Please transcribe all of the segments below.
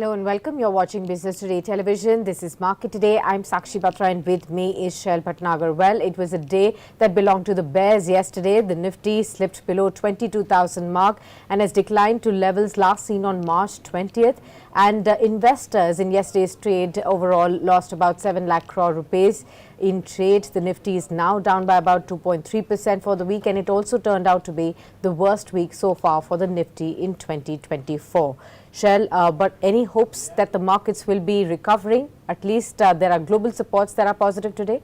Hello and welcome. You're watching Business Today Television. This is Market Today. I'm Sakshi Batra and with me is Shail Bhatnagar. Well, it was a day that belonged to the bears yesterday. The Nifty slipped below 22,000 mark and has declined to levels last seen on March 20th. And investors in yesterday's trade overall lost about 7 lakh crore rupees. In trade, the Nifty is now down by about 2.3% for the week, and it also turned out to be the worst week so far for the Nifty in 2024. Shell, but any hopes that the markets will be recovering? At least there are global supports that are positive today.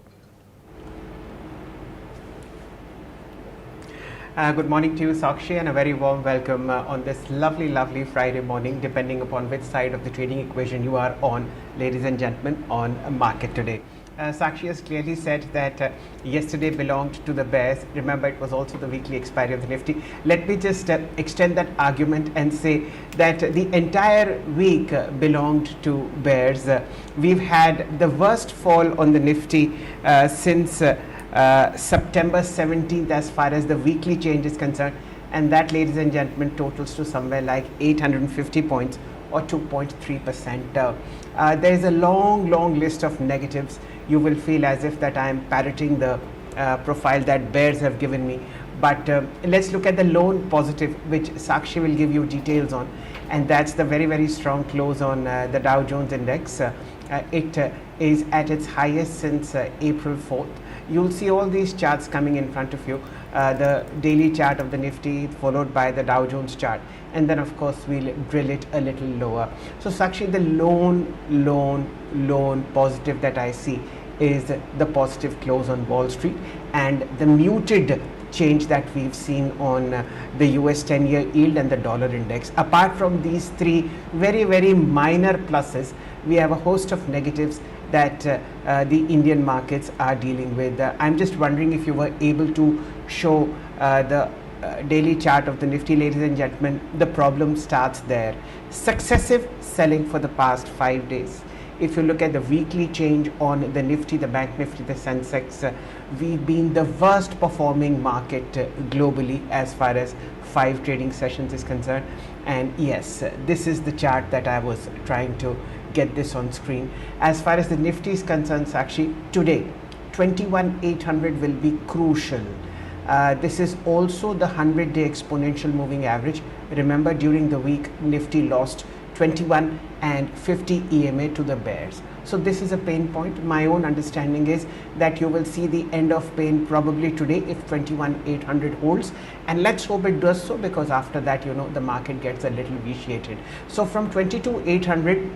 Good morning to you, Sakshi, and a very warm welcome on this lovely Friday morning, depending upon which side of the trading equation you are on, ladies and gentlemen, on Market Today. Sakshi has clearly said that yesterday belonged to the bears. Remember, it was also the weekly expiry of the Nifty. Let me just extend that argument and say that the entire week belonged to bears. We've had the worst fall on the Nifty since September 17th as far as the weekly change is concerned, and that, ladies and gentlemen, totals to somewhere like 850 points or 2.3%. There is a long list of negatives. You will feel as if that I am parroting the profile that bears have given me, but let's look at the lone positive, which Sakshi will give you details on, and that's the very strong close on the Dow Jones index. It is at its highest since April 4th. You'll see all these charts coming in front of you, the daily chart of the Nifty followed by the Dow Jones chart, and then of course we'll drill it a little lower. So Sakshi, the lone positive that I see is the positive close on Wall Street and the muted change that we've seen on the US 10-year yield and the dollar index. Apart from these three very minor pluses, we have a host of negatives that the Indian markets are dealing with. I'm just wondering if you were able to show the daily chart of the Nifty, ladies and gentlemen. The problem starts there. Successive selling for the past 5 days. If you look at the weekly change on the Nifty, the Bank Nifty, the Sensex, we've been the worst performing market globally as far as 5 trading sessions is concerned. And yes, this is the chart that I was trying to get this on screen. As far as the Nifty is concerned, Sakshi, today 21,800 will be crucial. This is also the 100-day exponential moving average. Remember, during the week Nifty lost 21 and 50 EMA to the bears. So this is a pain point. My own understanding is that you will see the end of pain probably today if 21,800 holds, and let's hope it does so, because after that, you know, the market gets a little vitiated. So from 22,800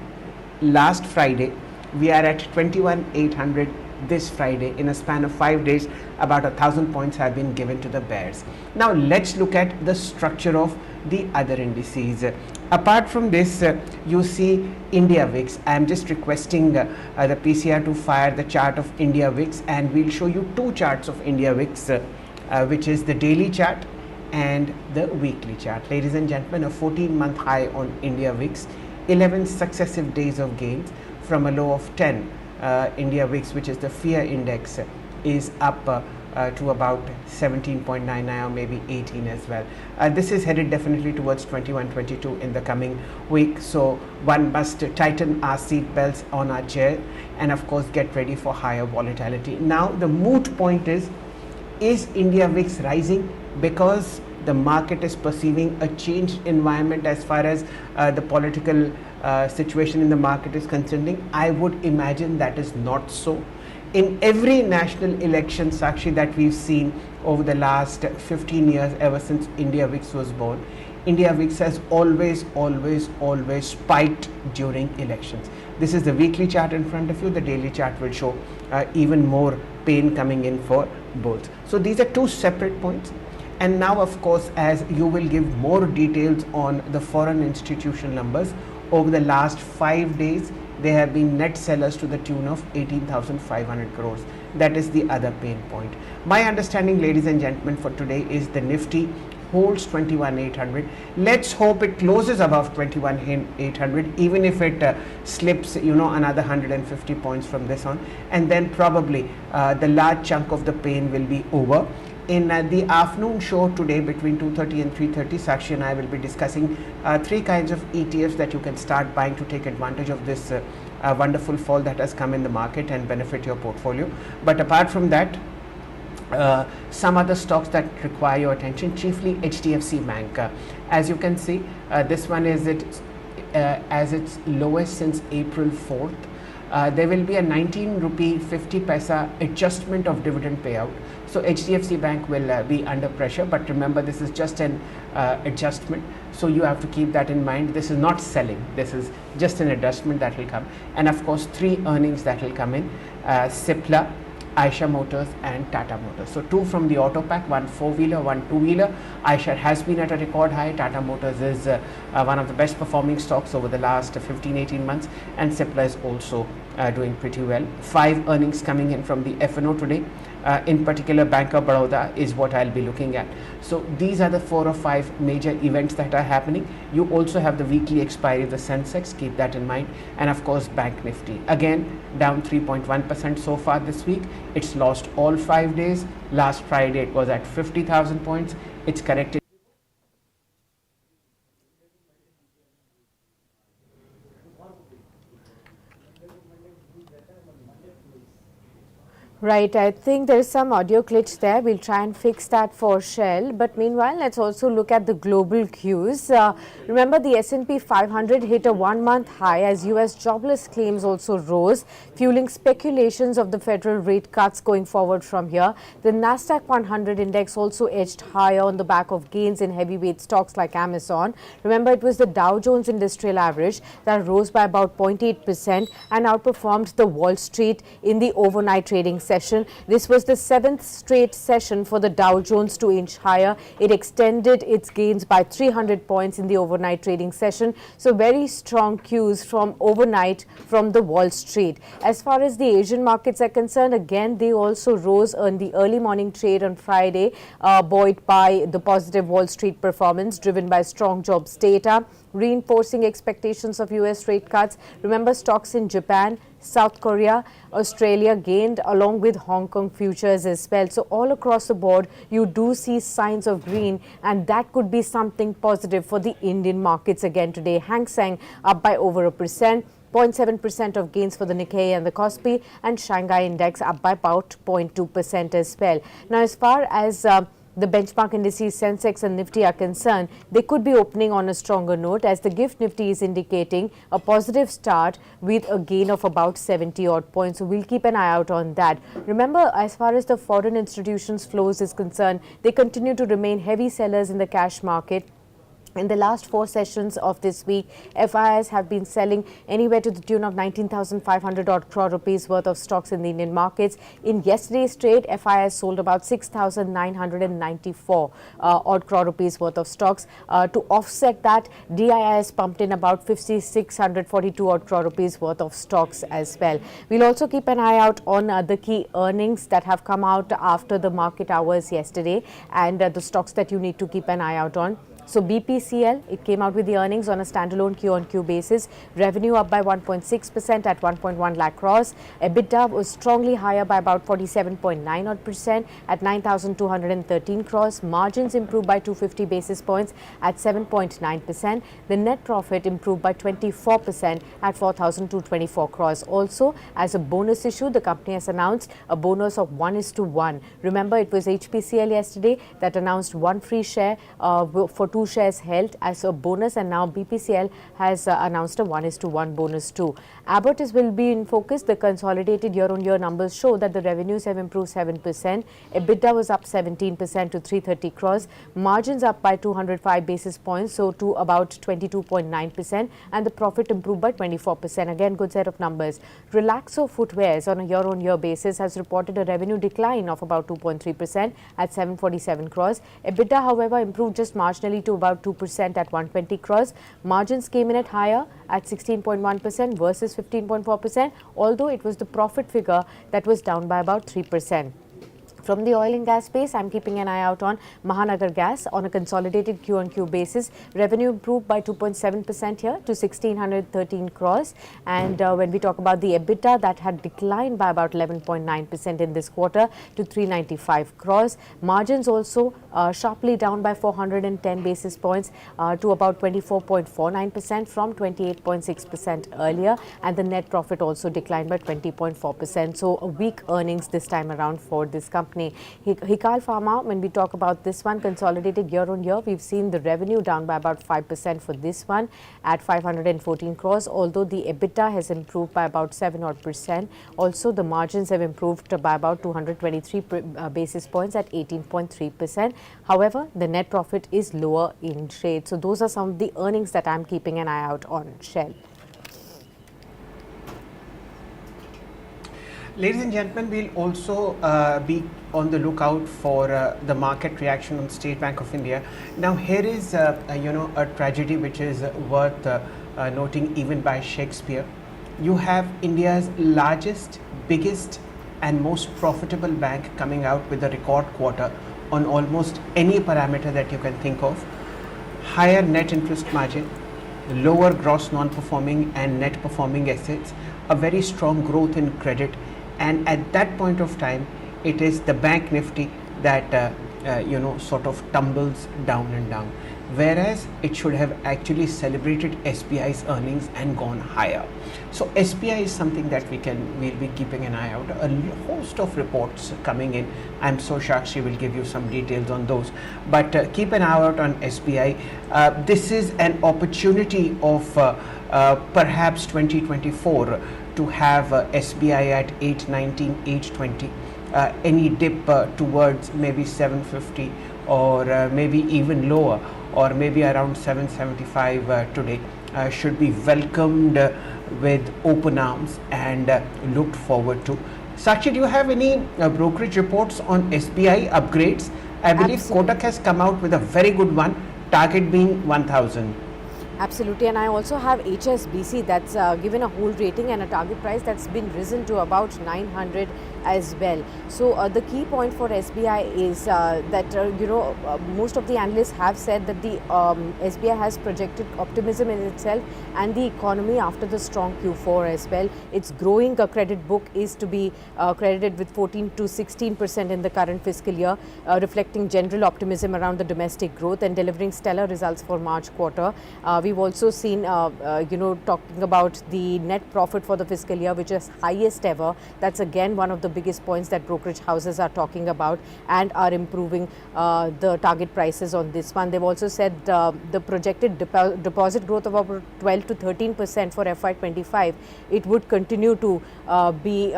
last Friday, we are at 21,800 this Friday. In a span of 5 days, about 1,000 points have been given to the bears. Now let's look at the structure of the other indices. Apart from this, you see India VIX. I am just requesting the PCR to fire the chart of India VIX, and we'll show you two charts of India VIX, which is the daily chart and the weekly chart. Ladies and gentlemen, a 14-month high on India VIX, 11 successive days of gains from a low of 10. India VIX, which is the fear index, is up to about 17.9 now, maybe 18 as well. This is headed definitely towards 21, 22 in the coming week. So one must tighten our seat belts on our chair and of course get ready for higher volatility. Now the moot point is India VIX rising because the market is perceiving a changed environment as far as the political situation in the market is concerned? I would imagine that is not so. In every national election, Sakshi, that we've seen over the last 15 years, ever since India VIX was born, India VIX has always spiked during elections. This is the weekly chart in front of you. The daily chart will show even more pain coming in for both. So these are two separate points. And now, of course, as you will give more details on the foreign institutional numbers, over the last 5 days, they have been net sellers to the tune of 18,500 crores. That is the other pain point. My understanding, ladies and gentlemen, for today is the Nifty holds 21,800. Let's hope it closes above 21,800, even if it slips, you know, another 150 points from this on, and then probably the large chunk of the pain will be over. In the afternoon show today between 2:30 and 3:30, Sakshi and I will be discussing three kinds of ETFs that you can start buying to take advantage of this wonderful fall that has come in the market and benefit your portfolio. But apart from that, some other stocks that require your attention, chiefly HDFC Bank. As you can see, this one is as its lowest since April 4th. There will be a 19 rupee 50 paisa adjustment of dividend payout. So HDFC Bank will be under pressure, but remember, this is just an adjustment. So you have to keep that in mind. This is not selling. This is just an adjustment that will come. And of course, three earnings that will come in: Cipla, Eicher Motors and Tata Motors. So two from the auto pack, one four-wheeler, one two-wheeler. Eicher has been at a record high. Tata Motors is one of the best performing stocks over the last 15-18 months, and Cipla is also doing pretty well. Five earnings coming in from the F&O today. In particular, Bank of Baroda is what I'll be looking at. So these are the 4 or 5 major events that are happening. You also have the weekly expiry of the Sensex, keep that in mind, and of course Bank Nifty again down 3.1% so far this week. It's lost all 5 days. Last Friday it was at 50,000 points. It's corrected. Right, I think there is some audio glitch there. We'll try and fix that for Shell. But meanwhile, let's also look at the global cues. Remember, the S&P 500 hit a one-month high as US jobless claims also rose, fueling speculations of the federal rate cuts going forward from here. The Nasdaq 100 index also edged higher on the back of gains in heavyweight stocks like Amazon. Remember, it was the Dow Jones Industrial Average that rose by about 0.8% and outperformed the Wall Street in the overnight trading session. This was the 7th straight session for the Dow Jones to inch higher. It extended its gains by 300 points in the overnight trading session. So very strong cues from overnight from the Wall Street. As far as the Asian markets are concerned, again, they also rose on the early morning trade on Friday, buoyed by the positive Wall Street performance driven by strong jobs data, reinforcing expectations of US rate cuts. Remember, stocks in Japan, South Korea, Australia gained along with Hong Kong futures as well. So all across the board, you do see signs of green, and that could be something positive for the Indian markets again today. Hang Seng up by over 1%. 0.7% of gains for the Nikkei and the Kospi, and Shanghai index up by about 0.2% as well. Now, as far as the benchmark indices Sensex and Nifty are concerned, they could be opening on a stronger note as the GIFT Nifty is indicating a positive start with a gain of about 70 odd points. So we'll keep an eye out on that. Remember, as far as the foreign institutions flows is concerned, they continue to remain heavy sellers in the cash market. In the last 4 sessions of this week, FIIs have been selling anywhere to the tune of 19,500 odd crore rupees worth of stocks in the Indian markets. In yesterday's trade, FIIs sold about 6,994 odd crore rupees worth of stocks. To offset that, DIIs pumped in about 5,642 odd crore rupees worth of stocks as well. We'll also keep an eye out on the key earnings that have come out after the market hours yesterday, and the stocks that you need to keep an eye out on. So BPCL, it came out with the earnings on a standalone Q-on-Q basis. Revenue up by 1.6% at 1.1 lakh crores. EBITDA was strongly higher by about 47.9% at 9,213 crores. Margins improved by 250 basis points at 7.9%. The net profit improved by 24% at 4,224 crores. Also, as a bonus issue, the company has announced a bonus of 1:1. Remember, it was HPCL yesterday that announced one free share for 2 shares held as a bonus, and now BPCL has announced a 1:1 bonus too. Abbott will be in focus. The consolidated year-on-year numbers show that the revenues have improved 7%. EBITDA was up 17% to 330 crores. Margins up by 205 basis points, so to about 22.9%, and the profit improved by 24%. Again, good set of numbers. Relaxo Footwears on a year-on-year basis has reported a revenue decline of about 2.3% at 747 crores. EBITDA, however, improved just marginally to about 2% at 120 crores. Margins came in at higher at 16.1% versus 15.4%, although it was the profit figure that was down by about 3%. From the oil and gas space, I'm keeping an eye out on Mahanagar Gas. On a consolidated Q-on-Q basis, revenue improved by 2.7% here to 1,613 crores. And when we talk about the EBITDA, that had declined by about 11.9% in this quarter to 395 crores. Margins also sharply down by 410 basis points to about 24.49% from 28.6% earlier. And the net profit also declined by 20.4%. So a weak earnings this time around for this company. Hikal Pharma, when we talk about this one, consolidated year on year, we've seen the revenue down by about 5% for this one at 514 crores, although the EBITDA has improved by about 7%. Also, the margins have improved by about 223 basis points at 18.3%. However, the net profit is lower in trade. So those are some of the earnings that I'm keeping an eye out on. Shail. Ladies and gentlemen, we'll also be on the lookout for the market reaction on State Bank of India. Now, here is a tragedy which is worth noting even by Shakespeare. You have India's largest, biggest and most profitable bank coming out with a record quarter on almost any parameter that you can think of. Higher net interest margin, lower gross non-performing and net performing assets, a very strong growth in credit. And at that point of time, it is the bank Nifty that sort of tumbles down and down, whereas it should have actually celebrated SBI's earnings and gone higher. So SBI is something that we'll be keeping an eye out. A host of reports coming in. I'm so Sakshi will give you some details on those, but keep an eye out on SBI. This is an opportunity of perhaps 2024 to have SBI at 819, 820. Any dip towards maybe 750 or maybe even lower, or maybe around 775 today should be welcomed with open arms and looked forward to. Sakshi, do you have any brokerage reports on SBI upgrades? I believe Kotak has come out with a very good one, target being 1000. Absolutely, and I also have HSBC that's given a hold rating and a target price that's been risen to about 900 as well. So the key point for SBI is that most of the analysts have said that the SBI has projected optimism in itself and the economy after the strong Q4 as well. Its growing credit book is to be credited with 14 to 16% in the current fiscal year, reflecting general optimism around the domestic growth and delivering stellar results for March quarter. We've also seen, talking about the net profit for the fiscal year, which is highest ever. That's again one of the biggest points that brokerage houses are talking about and are improving the target prices on this one. They've also said the projected deposit growth of about 12 to 13% for FY25. It would continue to be,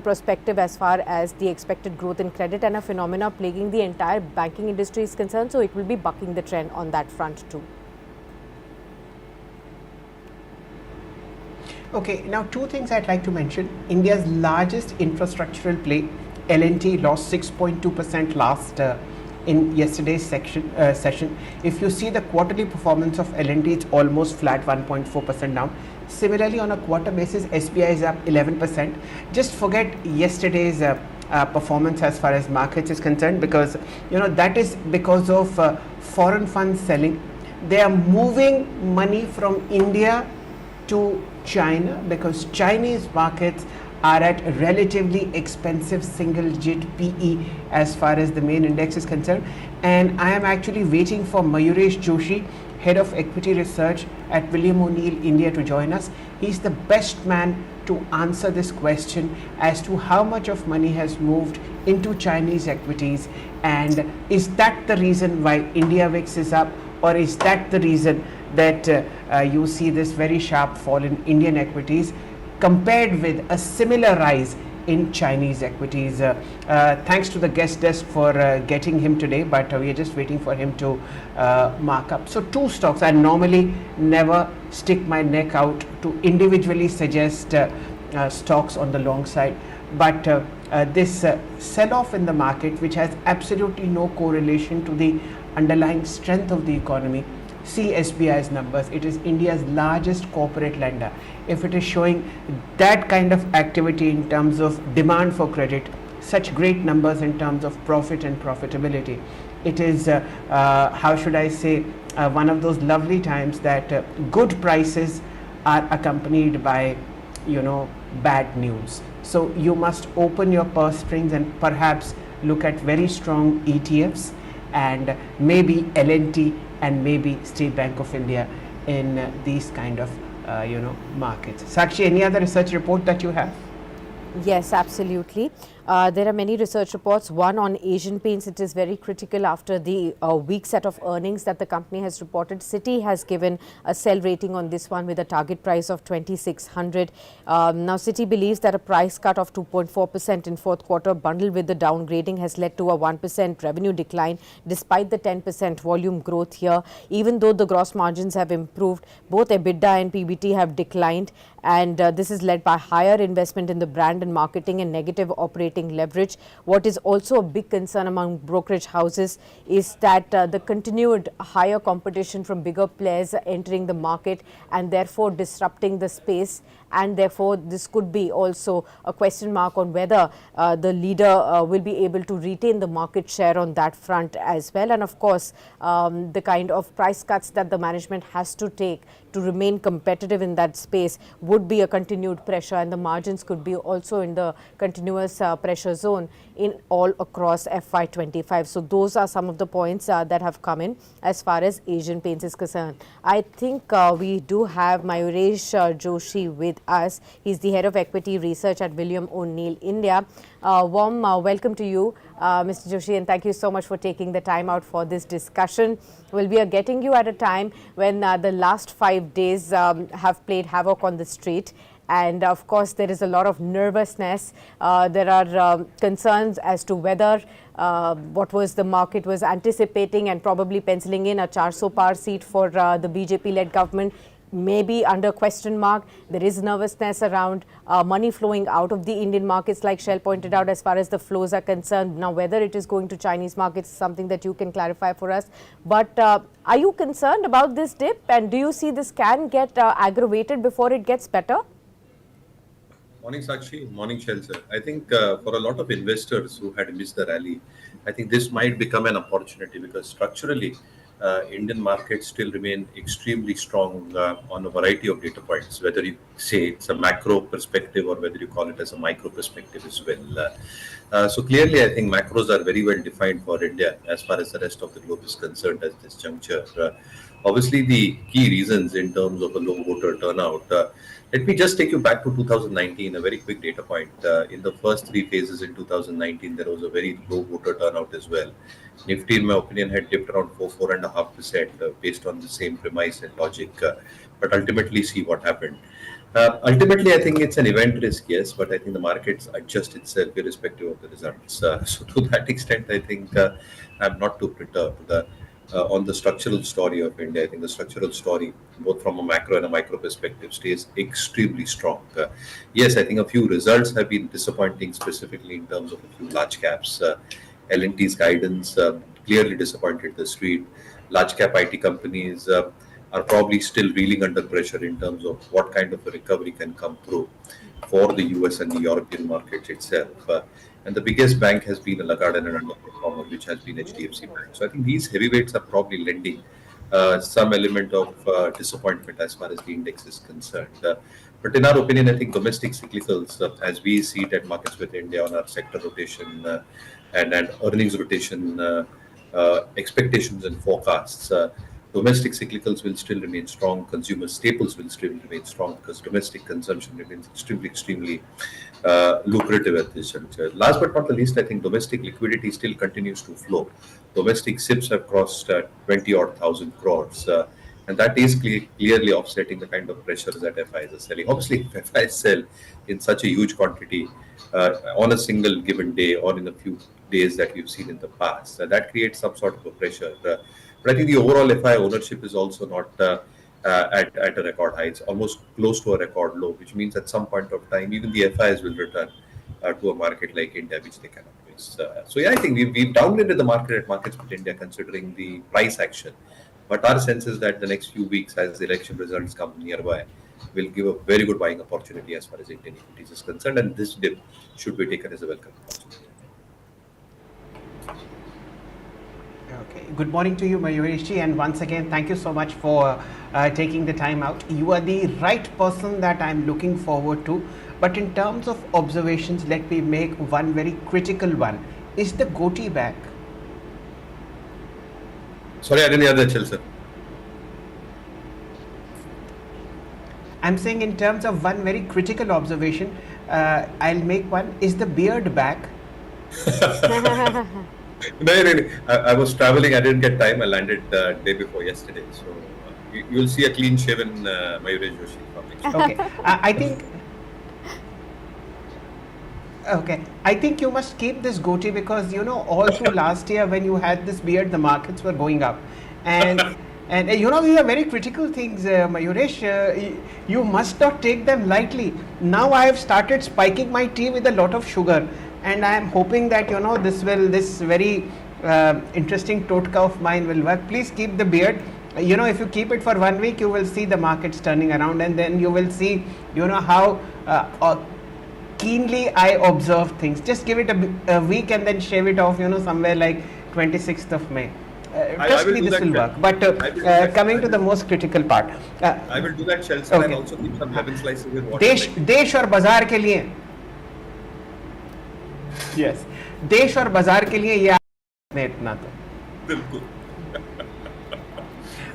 prospective as far as the expected growth in credit, and a phenomena plaguing the entire banking industry is concerned. So it will be bucking the trend on that front too. Okay, now two things I'd like to mention. India's largest infrastructural play, L&T, lost 6.2% last in yesterday's session. If you see the quarterly performance of L&T, it's almost flat, 1.4% down. Similarly, on a quarter basis, SBI is up 11%. Just forget yesterday's performance as far as markets is concerned, because that is because of foreign funds selling. They are moving money from India to China because Chinese markets are at a relatively expensive single-digit PE as far as the main index is concerned. And I am actually waiting for Mayuresh Joshi, Head of Equity Research at William O'Neill India, to join us. He's the best man to answer this question as to how much of money has moved into Chinese equities, and is that the reason why India VIX is up, or is that the reason that you see this very sharp fall in Indian equities compared with a similar rise in Chinese equities? Thanks to the guest desk for getting him today, but we are just waiting for him to mark up. So two stocks. I normally never stick my neck out to individually suggest stocks on the long side, but this sell-off in the market, which has absolutely no correlation to the underlying strength of the economy. See SBI's numbers. It is India's largest corporate lender. If it is showing that kind of activity in terms of demand for credit, such great numbers in terms of profit and profitability. It is, how should I say, one of those lovely times that good prices are accompanied by, bad news. So you must open your purse strings and perhaps look at very strong ETFs and maybe L&T and maybe State Bank of India in these kind of markets. Sakshi, any other research report that you have? Yes, absolutely. There are many research reports. One on Asian Paints. It is very critical after the weak set of earnings that the company has reported. Citi has given a sell rating on this one with a target price of 2,600. Now, Citi believes that a price cut of 2.4% in fourth quarter bundled with the downgrading has led to a 1% revenue decline despite the 10% volume growth here. Even though the gross margins have improved, both EBITDA and PBT have declined, and this is led by higher investment in the brand and marketing and negative operating leverage. What is also a big concern among brokerage houses is that the continued higher competition from bigger players entering the market and therefore disrupting the space, and therefore this could be also a question mark on whether the leader will be able to retain the market share on that front as well. And of course, the kind of price cuts that the management has to take to remain competitive in that space would be a continued pressure, and the margins could be also in the continuous pressure zone in all across FY25. So those are some of the points that have come in as far as Asian Paints is concerned. I think we do have Mayuresh Joshi with us. He's the head of equity research at William O'Neill India. Warm welcome to you, Mr. Joshi, and thank you so much for taking the time out for this discussion. Well, we are getting you at a time when the last 5 days have played havoc on the street. And of course, there is a lot of nervousness. There are concerns as to whether what was the market was anticipating and probably penciling in a 400 par seat for the BJP-led government maybe under question mark. There is nervousness around money flowing out of the Indian markets, like Shail pointed out, as far as the flows are concerned. Now, whether it is going to Chinese markets is something that you can clarify for us. But are you concerned about this dip, and do you see this can get aggravated before it gets better? Morning, Sakshi. Morning, Shail sir. I think for a lot of investors who had missed the rally, I think this might become an opportunity because structurally, Indian markets still remain extremely strong on a variety of data points, whether you say it's a macro perspective or whether you call it as a micro perspective as well. So clearly, I think macros are very well defined for India as far as the rest of the globe is concerned at this juncture. Obviously, the key reasons in terms of a low voter turnout. Let me just take you back to 2019, a very quick data point. In the first 3 phases in 2019, there was a very low voter turnout as well. Nifty, in my opinion, had dipped around 4.5% based on the same premise and logic. But ultimately, see what happened. Ultimately, I think it's an event risk, yes, but I think the markets adjust itself irrespective of the results. So to that extent, I think I'm not too perturbed. On the structural story of India, I think the structural story, both from a macro and a micro perspective, stays extremely strong. Yes, I think a few results have been disappointing, specifically in terms of a few large caps. L&T's guidance clearly disappointed the street. Large cap IT companies are probably still reeling under pressure in terms of what kind of a recovery can come through for the US and the European markets itself. And the biggest bank has been a laggard and an underperformer, which has been HDFC Bank. So I think these heavyweights are probably lending some element of disappointment as far as the index is concerned. But in our opinion, I think domestic cyclicals, as we see it at Markets with India on our sector rotation and earnings rotation expectations and forecasts, domestic cyclicals will still remain strong. Consumer staples will still remain strong because domestic consumption remains extremely lucrative at this juncture. Last but not the least, I think domestic liquidity still continues to flow. Domestic SIPs have crossed 20-odd thousand crores. And that is clearly offsetting the kind of pressures that FIs are selling. Obviously, if FIs sell in such a huge quantity on a single given day or in a few days that we've seen in the past, that creates some sort of a pressure. But I think the overall FI ownership is also not at a record high. It's almost close to a record low, which means at some point of time, even the FIs will return to a market like India, which they cannot miss. So yeah, I think we've downgraded the market at Markets with India considering the price action. But our sense is that the next few weeks, as the election results come nearby, will give a very good buying opportunity as far as Indian equities is concerned. And this dip should be taken as a welcome opportunity. Okay. Good morning to you, Mayurishi, and once again, thank you so much for taking the time out. You are the right person that I'm looking forward to. But in terms of observations, let me make one very critical one. Is the goatee back? Sorry, I didn't hear that, Shel sir. I'm saying in terms of one very critical observation, I'll make one. Is the beard back? No, really. I was traveling. I didn't get time. I landed day before yesterday. So you will see a clean shaven Mayuresh Joshi from next week. Okay. I think. Okay, I think you must keep this goatee because you know all through last year when you had this beard, the markets were going up, and you know these are very critical things, Mayuresh. You must not take them lightly. Now I have started spiking my tea with a lot of sugar, and I am hoping that you know this very interesting totka of mine will work. Please keep the beard. You know, if you keep it for 1 week, you will see the markets turning around, and then you will see, you know, how keenly I observe things. Just give it a week and then shave it off, you know, somewhere like 26th of May. Trust me, this will work. But coming to the most critical part. I will do that, Shel sir, and also keep some lemon slices with water. देश और बाजार के लिए yes, देश और बाजार के लिए ये इतना तो बिल्कुल.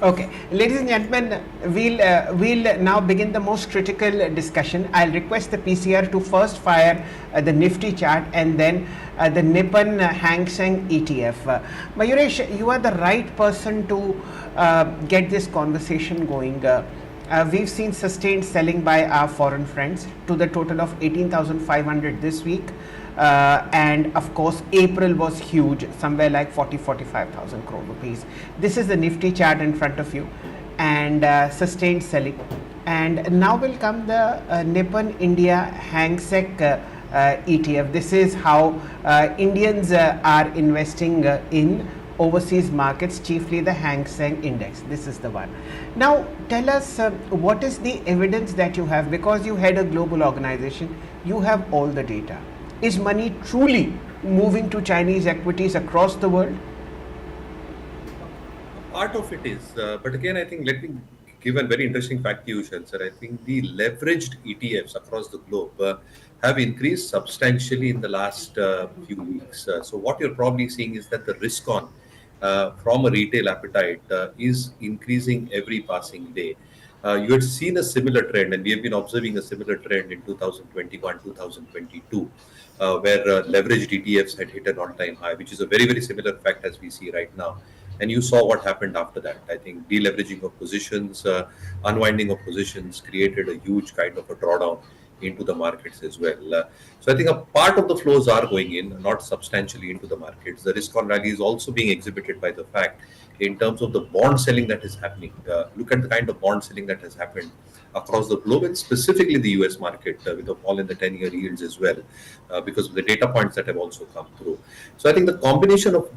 Okay, ladies and gentlemen, we'll now begin the most critical discussion. I'll request the PCR to first fire the Nifty chart and then the Nippon Hang Seng ETF. Mayuresh, you are the right person to get this conversation going. We've seen sustained selling by our foreign friends to the total of 18,500 this week. And of course April was huge, somewhere like 45,000 crore rupees. This is the Nifty chart in front of you, and sustained selling. And now will come the Nippon India Hang Seng ETF. This is how Indians are investing in overseas markets, chiefly the Hang Seng index. This is the one. Now tell us what is the evidence that you have, because you head a global organization, you have all the data. Is money truly moving to Chinese equities across the world? Part of it is, but again, I think let me give a very interesting fact to you, Shel sir. I think the leveraged ETFs across the globe have increased substantially in the last few weeks. So what you're probably seeing is that the risk on from a retail appetite is increasing every passing day. You had seen a similar trend, and we have been observing a similar trend in 2021, 2022, where leveraged ETFs had hit an all-time high, which is a very, very similar fact as we see right now. And you saw what happened after that. I think deleveraging of positions, unwinding of positions created a huge kind of a drawdown into the markets as well. So I think a part of the flows are going in, not substantially into the markets. The risk on rally is also being exhibited by the fact in terms of the bond selling that is happening. Look at the kind of bond selling that has happened across the globe, and specifically the US market with a fall in the 10-year yields as well, because of the data points that have also come through. So I think the combination of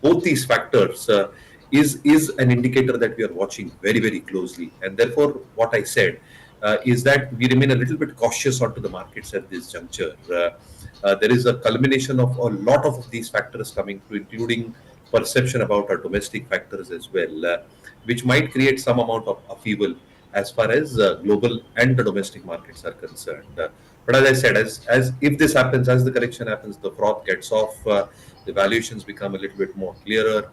both these factors is an indicator that we are watching very, very closely. And therefore, what I said is that we remain a little bit cautious onto the markets at this juncture. There is a culmination of a lot of these factors coming through, including perception about our domestic factors as well, which might create some amount of upheaval as far as global and the domestic markets are concerned. But as I said, as if this happens, as the correction happens, the froth gets off, the valuations become a little bit more clearer.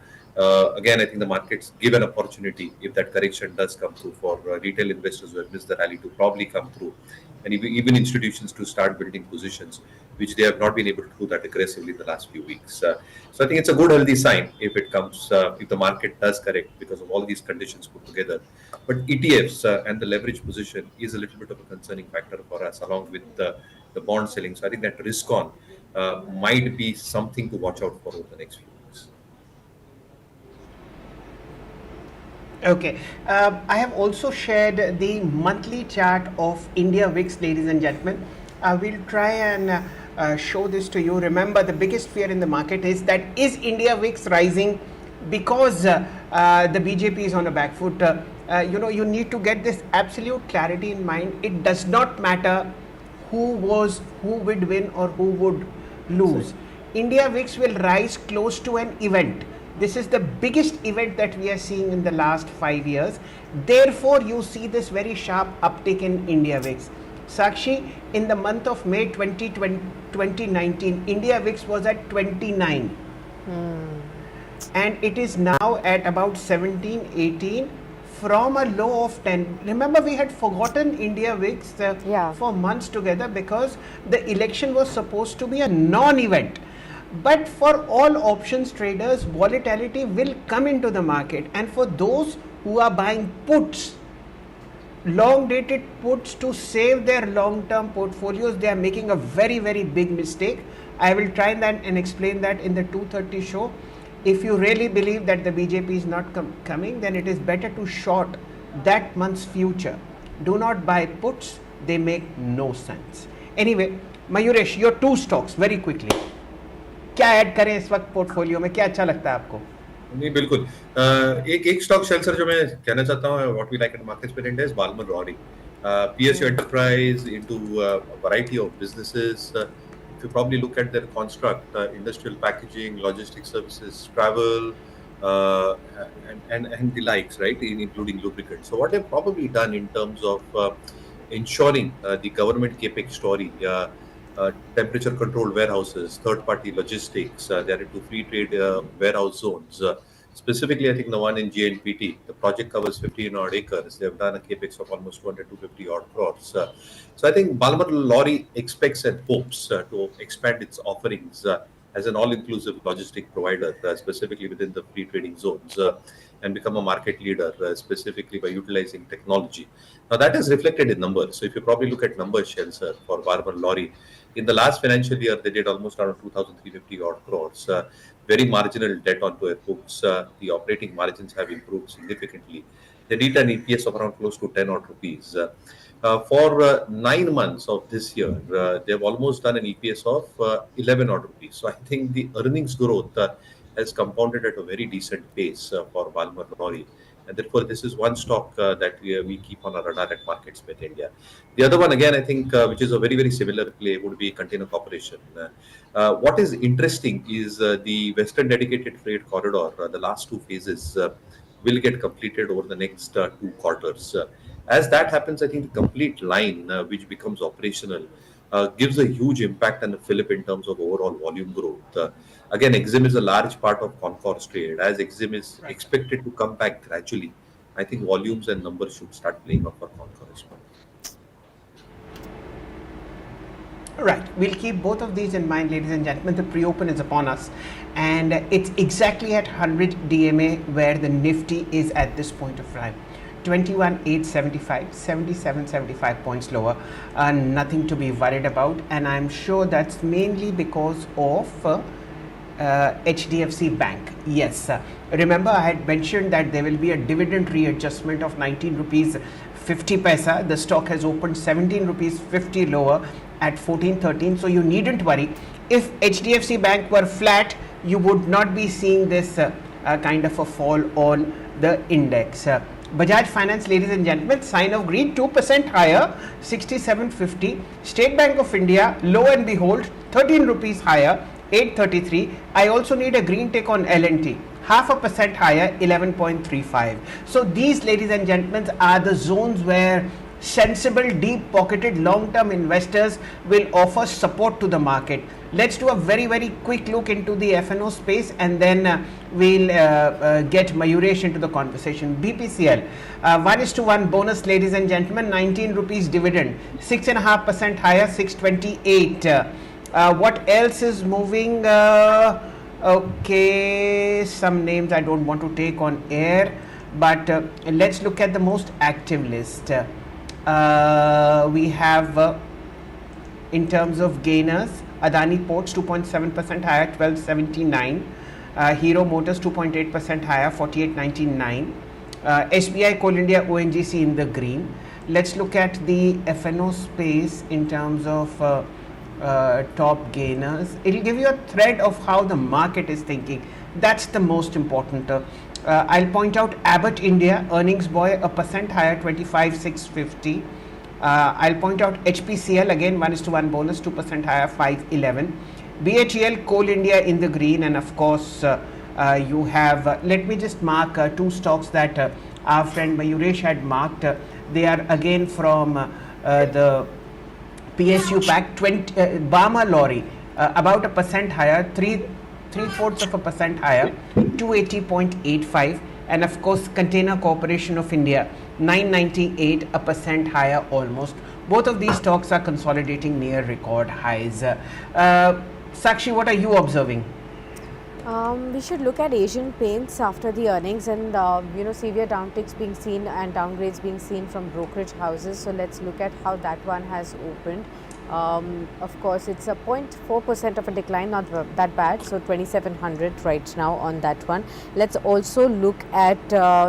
Again, I think the markets give an opportunity, if that correction does come through, for retail investors who have missed the rally to probably come through, and even institutions to start building positions, which they have not been able to do that aggressively in the last few weeks. So I think it's a good, healthy sign if it comes, if the market does correct because of all these conditions put together. But ETFs and the leverage position is a little bit of a concerning factor for us, along with the bond selling. So I think that risk on might be something to watch out for over the next few weeks. Okay, I have also shared the monthly chart of India VIX, ladies and gentlemen. We'll try and show this to you. Remember, the biggest fear in the market is that is India VIX rising because the BJP is on a back foot. You know, you need to get this absolute clarity in mind. It does not matter who would win or who would lose. India VIX will rise close to an event. This is the biggest event that we are seeing in the last 5 years. Therefore, you see this very sharp uptick in India VIX. Sakshi, in the month of May 2019, India VIX was at 29. And it is now at about 17, 18 from a low of 10. Remember, we had forgotten India VIX for months together because the election was supposed to be a non-event. But for all options traders, volatility will come into the market. And for those who are buying puts, long dated puts to save their long term portfolios, they are making a very, very big mistake. I will try and explain that in the 2:30 show. If you really believe that the BJP is not coming, then it is better to short that month's future. Do not buy puts, they make no sense. Anyway, Mayuresh, your two stocks very quickly. क्या add करें इस वक्त portfolio में, क्या अच्छा लगता है आपको? नहीं बिल्कुल, एक स्टॉक शेल सर जो मैं कहना चाहता हूँ, what we like in markets में है Balmer Lawrie, PSU enterprise into a variety of businesses. If you probably look at their construct, industrial packaging, logistics services, travel, and the likes, right, including lubricants. So what they've probably done in terms of ensuring the government capex story, temperature controlled warehouses, third party logistics, they are into free trade warehouse zones. Specifically, I think the one in JNPT, the project covers 15 odd acres. They have done a capex of almost 200 to 250 odd crores. So I think Balmer Lorry expects and hopes to expand its offerings as an all-inclusive logistic provider, specifically within the free trading zones, and become a market leader, specifically by utilizing technology. Now that is reflected in numbers. So if you probably look at numbers, Shell sir, for Balmer Lorry, in the last financial year, they did almost around 2,350 odd crores. Very marginal debt onto their books. The operating margins have improved significantly. They did an EPS of around close to 10 odd rupees. For 9 months of this year, they have almost done an EPS of 11 odd rupees. So I think the earnings growth has compounded at a very decent pace for Balmer Lorry. And therefore, this is one stock that we keep on our radar at Markets with India. The other one, again, I think, which is a very, very similar play, would be Container Corporation. What is interesting is the Western Dedicated Freight Corridor, the last two phases will get completed over the next 2 quarters. As that happens, I think the complete line, which becomes operational, gives a huge impact and a fillip in terms of overall volume growth. Again, EXIM is a large part of Concor's trade. As EXIM is expected to come back gradually, I think volumes and numbers should start playing up for Concor as well. Right, we'll keep both of these in mind, ladies and gentlemen. The pre-open is upon us, and it's exactly at 100 DMA where the Nifty is at this point of time. 21,875, 77.75 points lower. Nothing to be worried about, and I'm sure that's mainly because of HDFC Bank. Yes, remember I had mentioned that there will be a dividend readjustment of 19 rupees 50 paisa. The stock has opened 17 rupees 50 lower at 14.13, so you needn't worry. If HDFC Bank were flat, you would not be seeing this kind of a fall on the index. Bajaj Finance, ladies and gentlemen, sign of green, 2% higher, 67.50. State Bank of India, lo and behold, 13 rupees higher, 8.33. I also need a green tick on L&T, 0.5% higher, 11.35. So these, ladies and gentlemen, are the zones where sensible, deep-pocketed, long-term investors will offer support to the market. Let's do a very, very quick look into the F&O space, and then we'll get Mayuresh into the conversation. BPCL, 1:1 bonus, ladies and gentlemen, 19 rupees dividend, 6.5% higher, 628. What else is moving? Okay, some names I don't want to take on air, but let's look at the most active list. We have, in terms of gainers, Adani Ports 2.7% higher, 1279. Hero Motors 2.8% higher, 4899. SBI Coal India ONGC in the green. Let's look at the F&O space in terms of top gainers. It will give you a thread of how the market is thinking. That's the most important. I'll point out Abbott India, earnings boy, 1% higher, 25,650. I'll point out HPCL, again 1:1 bonus, 2% higher, 511. BHEL Coal India in the green, and of course You have, let me just mark two stocks that our friend Mayuresh had marked. They are again from the PSU pack. 20 Bama lorry about 1% higher, three-fourths of a percent higher, 280.85. And of course Container Corporation of India 998, a percent higher almost. Both of these stocks are consolidating near record highs. Sakshi, what are you observing? We should look at Asian Paints after the earnings, and severe downticks being seen and downgrades being seen from brokerage houses. So let's look at how that one has opened. Of course, it's a 0.4% of a decline, not that bad. So 2700 right now on that one. Let's also look at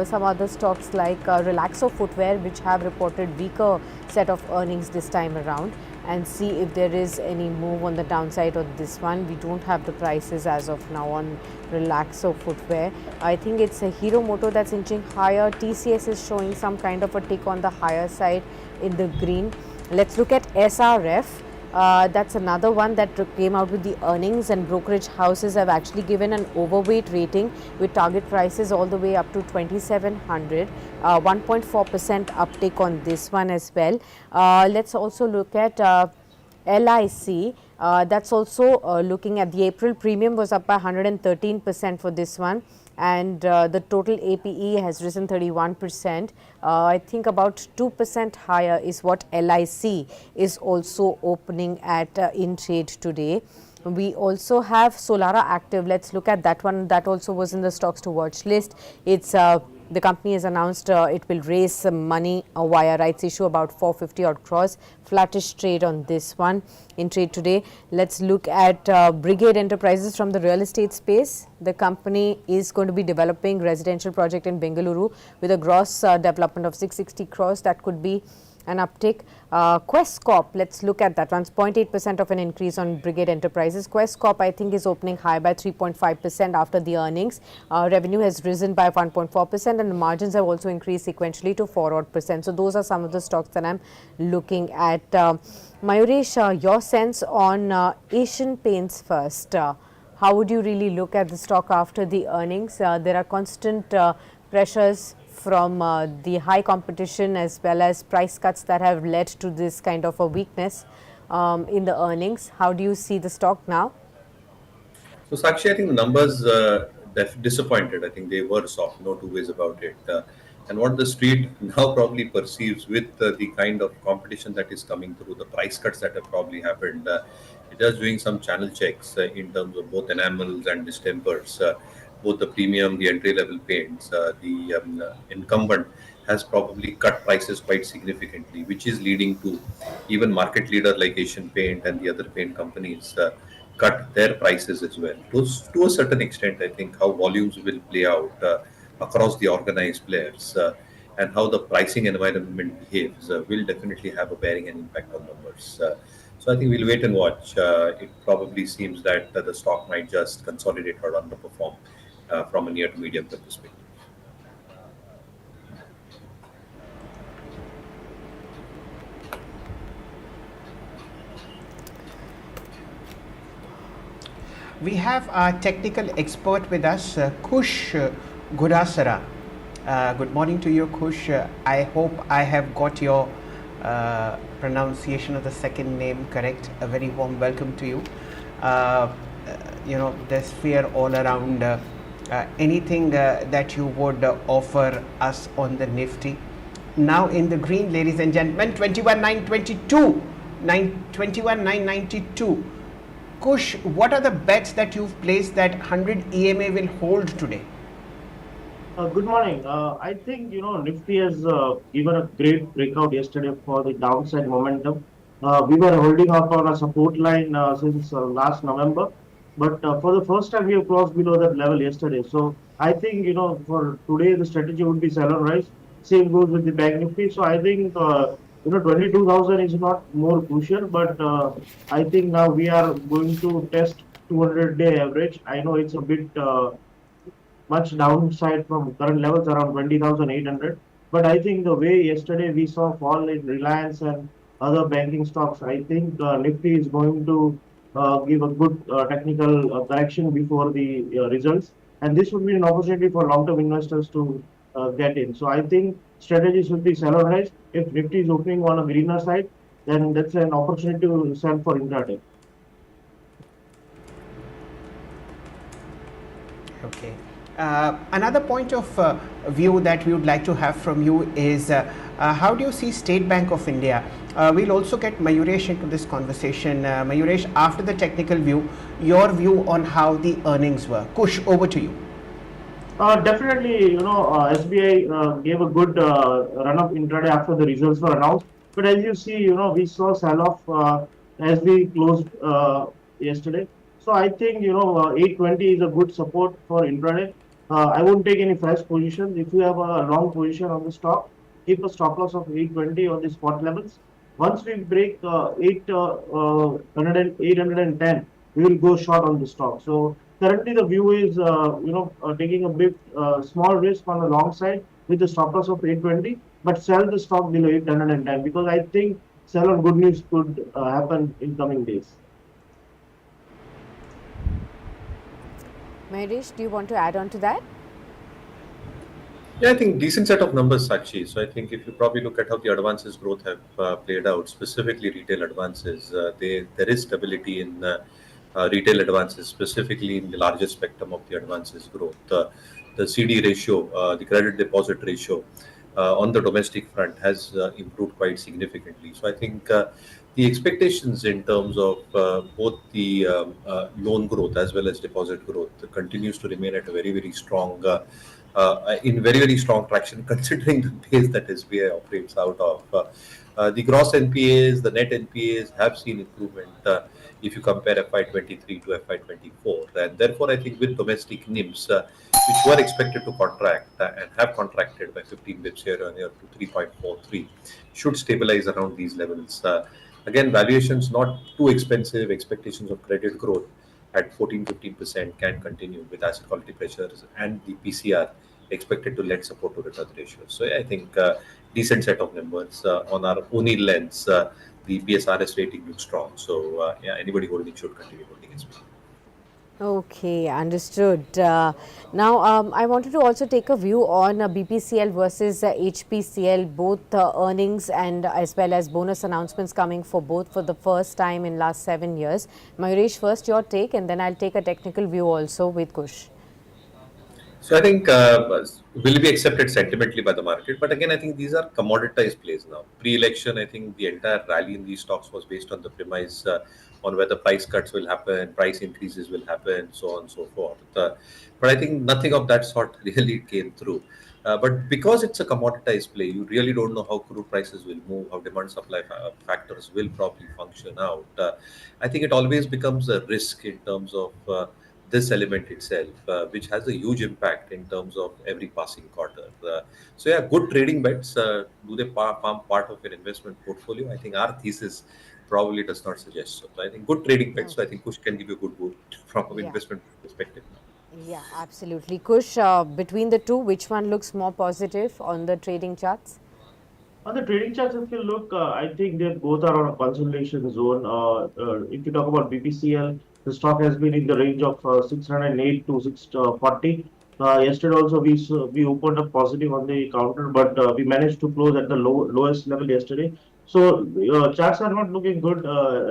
some other stocks like Relaxo Footwear, which have reported weaker set of earnings this time around, and see if there is any move on the downside on this one. We don't have the prices as of now on Relaxo Footwear. I think it's a Hero Moto that's inching higher. TCS is showing some kind of a tick on the higher side in the green. Let's look at SRF. That's another one that came out with the earnings, and brokerage houses have actually given an overweight rating with target prices all the way up to 2700. 1.4% uptick on this one as well. Let's also look at LIC. That's also looking at the April premium was up by 113% for this one, and the total APE has risen 31%. I think about 2% higher is what LIC is also opening at in trade today. We also have Solara Active. Let's look at that one. That also was in the stocks to watch list. It's the company has announced it will raise some money via rights issue, about 450 odd crores. Flattish trade on this one in trade today. Let's look at Brigade Enterprises from the real estate space. The company is going to be developing residential project in Bengaluru with a gross development of 660 crores. That could be an uptick. Quest Corp, let's look at that one. 0.8% of an increase on Brigade Enterprises. Quest Corp, I think, is opening high by 3.5% after the earnings. Revenue has risen by 1.4%, and the margins have also increased sequentially to 4%. So those are some of the stocks that I'm looking at. Mayuresh, your sense on Asian Paints first. How would you really look at the stock after the earnings? There are constant pressures from the high competition as well as price cuts that have led to this kind of a weakness in the earnings. How do you see the stock now? So Sakshi, I think the numbers disappointed. I think they were soft, no two ways about it. And what the street now probably perceives with the kind of competition that is coming through, the price cuts that have probably happened, it is doing some channel checks in terms of both enamels and distempers. Both the premium, the entry-level paints, the incumbent has probably cut prices quite significantly, which is leading to even market leader like Asian Paint and the other paint companies cut their prices as well. To a certain extent, I think how volumes will play out across the organized players and how the pricing environment behaves will definitely have a bearing and impact on numbers. So I think we'll wait and watch. It probably seems that the stock might just consolidate or underperform from a near to medium term perspective. We have our technical expert with us, Kush Gurasara. Good morning to you, Kush. I hope I have got your pronunciation of the second name correct. A very warm welcome to you. There's fear all around. Anything that you would offer us on the Nifty? Now in the green, ladies and gentlemen, 21,922, 21,992. Kush, what are the bets that you've placed that 100 EMA will hold today? Good morning. I think, Nifty has given a great breakout yesterday for the downside momentum. We were holding up on a support line since last November, but for the first time we have crossed below that level yesterday. So I think, for today the strategy would be sell on rise. Same goes with the Bank Nifty. So I think, 22,000 is not more crucial, but I think now we are going to test 200-day average. I know it's a bit much downside from current levels around 20,800. But I think the way yesterday we saw fall in Reliance and other banking stocks, I think Nifty is going to give a good technical correction before the results. and this would be an opportunity for long-term investors to get in. So I think strategies will be sell on rise. If Nifty is opening on a greener side, then that's an opportunity to sell for intraday. Okay. Another point of view that we would like to have from you is how do you see State Bank of India? We'll also get Mayuresh into this conversation. Mayuresh, after the technical view, your view on how the earnings were. Kush, over to you. Definitely, SBI gave a good run up intraday after the results were announced. But as you see, we saw sell-off as we closed yesterday. So I think, 820 is a good support for intraday. I won't take any fresh positions. If you have a long position on the stock, keep a stop loss of 820 on the spot levels. Once we break 810, we will go short on the stock. So currently the view is, taking a bit small risk on the long side with the stop loss of 820, but sell the stock below 810 because I think sell on good news could happen in coming days. Mayuresh, do you want to add on to that? Yeah, I think decent set of numbers, Sakshi. So I think if you probably look at how the advances growth have played out, specifically retail advances, there is stability in retail advances, specifically in the largest spectrum of the advances growth. The CD ratio, the credit deposit ratio on the domestic front has improved quite significantly. So I think the expectations in terms of both the loan growth as well as deposit growth continues to remain at a very, very strong in very, very strong traction considering the base that SBI operates out of. The gross NPAs, the net NPAs have seen improvement if you compare FY23 to FY24. And therefore, I think with domestic NIMs, which were expected to contract and have contracted by 15 bips here on year to 3.43, should stabilize around these levels. Again, valuations not too expensive, expectations of credit growth at 14-15% can continue with asset quality pressures and the PCR expected to lend support to return ratios. So yeah, I think decent set of numbers on our ONI lens. The PSRS rating looks strong. So yeah, anybody holding should continue holding as well. Okay, understood. Now, I wanted to also take a view on BPCL versus HPCL, both earnings and as well as bonus announcements coming for both for the first time in last 7 years. Mayuresh, first your take, and then I'll take a technical view also with Kush. So I think will be accepted sentimentally by the market, but again I think these are commoditized plays now. Pre-election, I think the entire rally in these stocks was based on the premise on whether price cuts will happen, price increases will happen, so on and so forth. But I think nothing of that sort really came through. But because it's a commoditized play, you really don't know how crude prices will move, how demand supply factors will probably function out. I think it always becomes a risk in terms of this element itself, which has a huge impact in terms of every passing quarter. So yeah, good trading bets. Do they form part of your investment portfolio? I think our thesis probably does not suggest so. So I think good trading bets. So I think Kush can give you a good boot from an investment perspective. Yeah, absolutely. Kush, between the two, which one looks more positive on the trading charts? On the trading charts, if you look, I think they both are on a consolidation zone. If you talk about BPCL, the stock has been in the range of 608 to 640. Yesterday also we opened up positive on the counter, but we managed to close at the lowest level yesterday. So charts are not looking good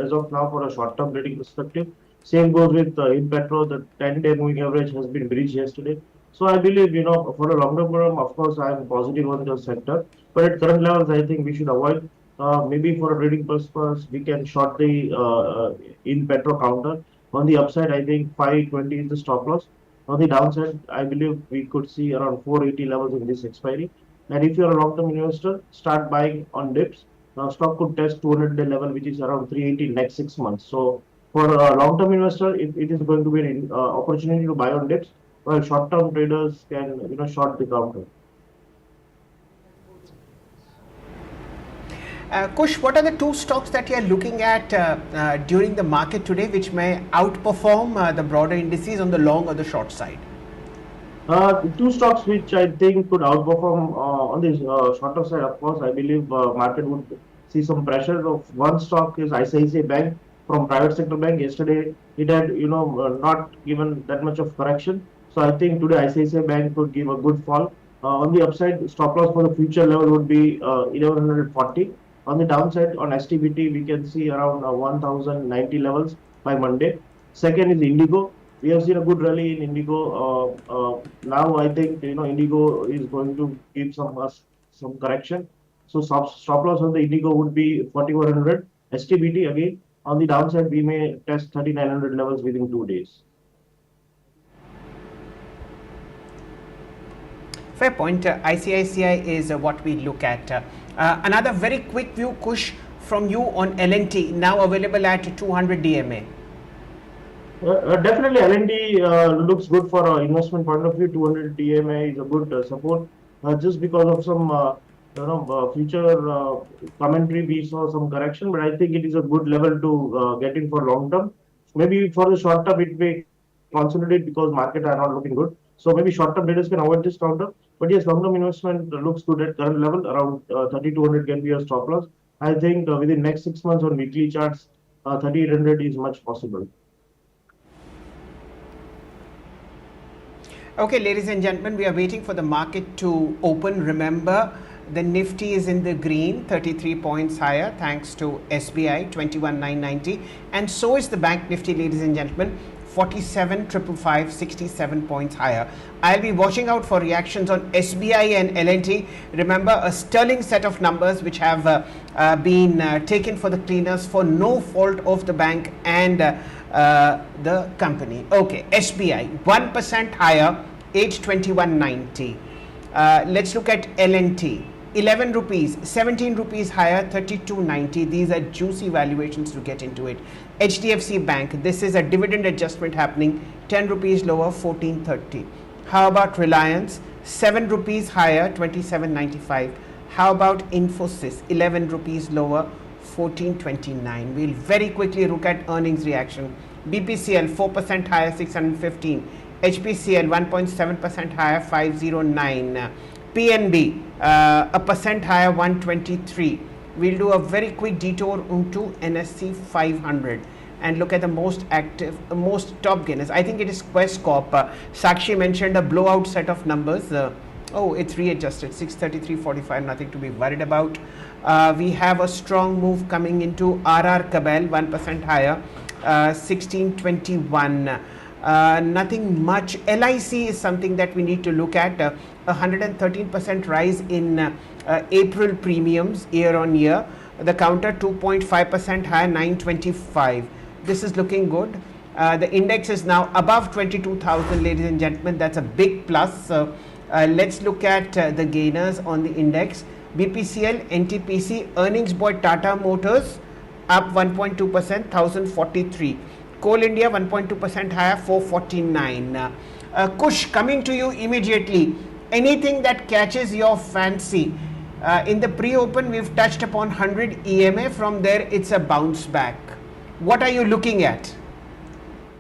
as of now for a short-term trading perspective. Same goes with in Petro, the 10-day moving average has been breached yesterday. So I believe, for a longer term, of course, I am positive on the sector. But at current levels, I think we should avoid. Maybe for a trading purpose, we can short the in petro counter. On the upside, I think 520 is the stop loss. On the downside, I believe we could see around 480 levels in this expiry. And if you're a long-term investor, start buying on dips. Now, stock could test 200-day level, which is around 380 next 6 months. So for a long-term investor, it is going to be an opportunity to buy on dips, while short-term traders can, short the counter. Kush, what are the two stocks that you are looking at during the market today which may outperform the broader indices on the long or the short side? Two stocks which I think could outperform on the shorter side, of course, I believe market would see some pressure. Of one stock is ICICI Bank from private sector bank. Yesterday, it had, not given that much of correction. So I think today ICICI Bank could give a good fall. On the upside, stop loss for the future level would be 1140. On the downside, on STBT, we can see around 1090 levels by Monday. Second is Indigo. We have seen a good rally in Indigo. Now I think Indigo is going to give some correction. So stop loss on the Indigo would be 4100. STBT again on the downside, we may test 3900 levels within 2 days. Fair point. ICICI is what we look at. Another very quick view, Kush, from you on L&T, now available at 200 DMA. Definitely, L&D looks good for an investment point of view. 200 DMA is a good support. Just because of some future commentary, we saw some correction, but I think it is a good level to get in for long term. Maybe for the short term, it may consolidate because market are not looking good. So maybe short term traders can avoid this counter. But yes, long term investment looks good at current level. Around 3200 can be a stop loss. I think within next 6 months on weekly charts, 3800 is much possible. Okay, ladies and gentlemen, we are waiting for the market to open. Remember, the Nifty is in the green, 33 points higher, thanks to SBI, 21,990. And so is the Bank Nifty, ladies and gentlemen, 47,555, 67 points higher. I'll be watching out for reactions on SBI and L&T. Remember, a sterling set of numbers which have been taken for the cleaners for no fault of the bank and the company. Okay, SBI 1% higher, 821.90. Let's look at L&T, 11 rupees, 17 rupees higher, 32.90. These are juicy valuations to get into it. HDFC Bank, this is a dividend adjustment happening, 10 rupees lower, 14.30. How about Reliance, 7 rupees higher, 27.95. How about Infosys, 11 rupees lower, 14.29. We'll very quickly look at earnings reaction. BPCL 4% higher, 615. HPCL 1.7% higher, 509. PNB a percent higher, 123. We'll do a very quick detour into NSE 500 and look at the most active, most top gainers. I think it is Quest Corp. Sakshi mentioned a blowout set of numbers. Oh, it's readjusted, 633.45, nothing to be worried about. We have a strong move coming into RR Kabel, 1% higher, 1621. Nothing much. LIC is something that we need to look at. 113% rise in April premiums year on year. The counter 2.5% higher, 925. This is looking good. The index is now above 22,000, ladies and gentlemen. That's a big plus. Let's look at the gainers on the index. BPCL, NTPC, earnings boy Tata Motors up 1.2%, 1043. Coal India 1.2% higher, 449. Kush, coming to you immediately. Anything that catches your fancy? In the pre-open, we've touched upon 100 EMA. From there, it's a bounce back. What are you looking at?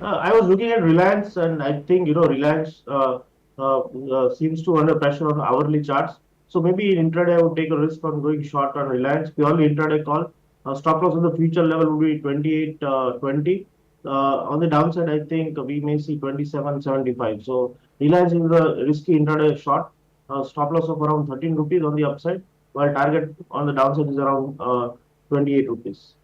I was looking at Reliance, and I think Reliance seems to under pressure on hourly charts. So maybe in intraday, I would take a risk on going short on Reliance. Purely intraday call. Stop loss on the future level would be 28.20. On the downside, I think we may see 27.75. So Reliance is a risky intraday short. Stop loss of around 13 rupees on the upside, while target on the downside is around 28 rupees.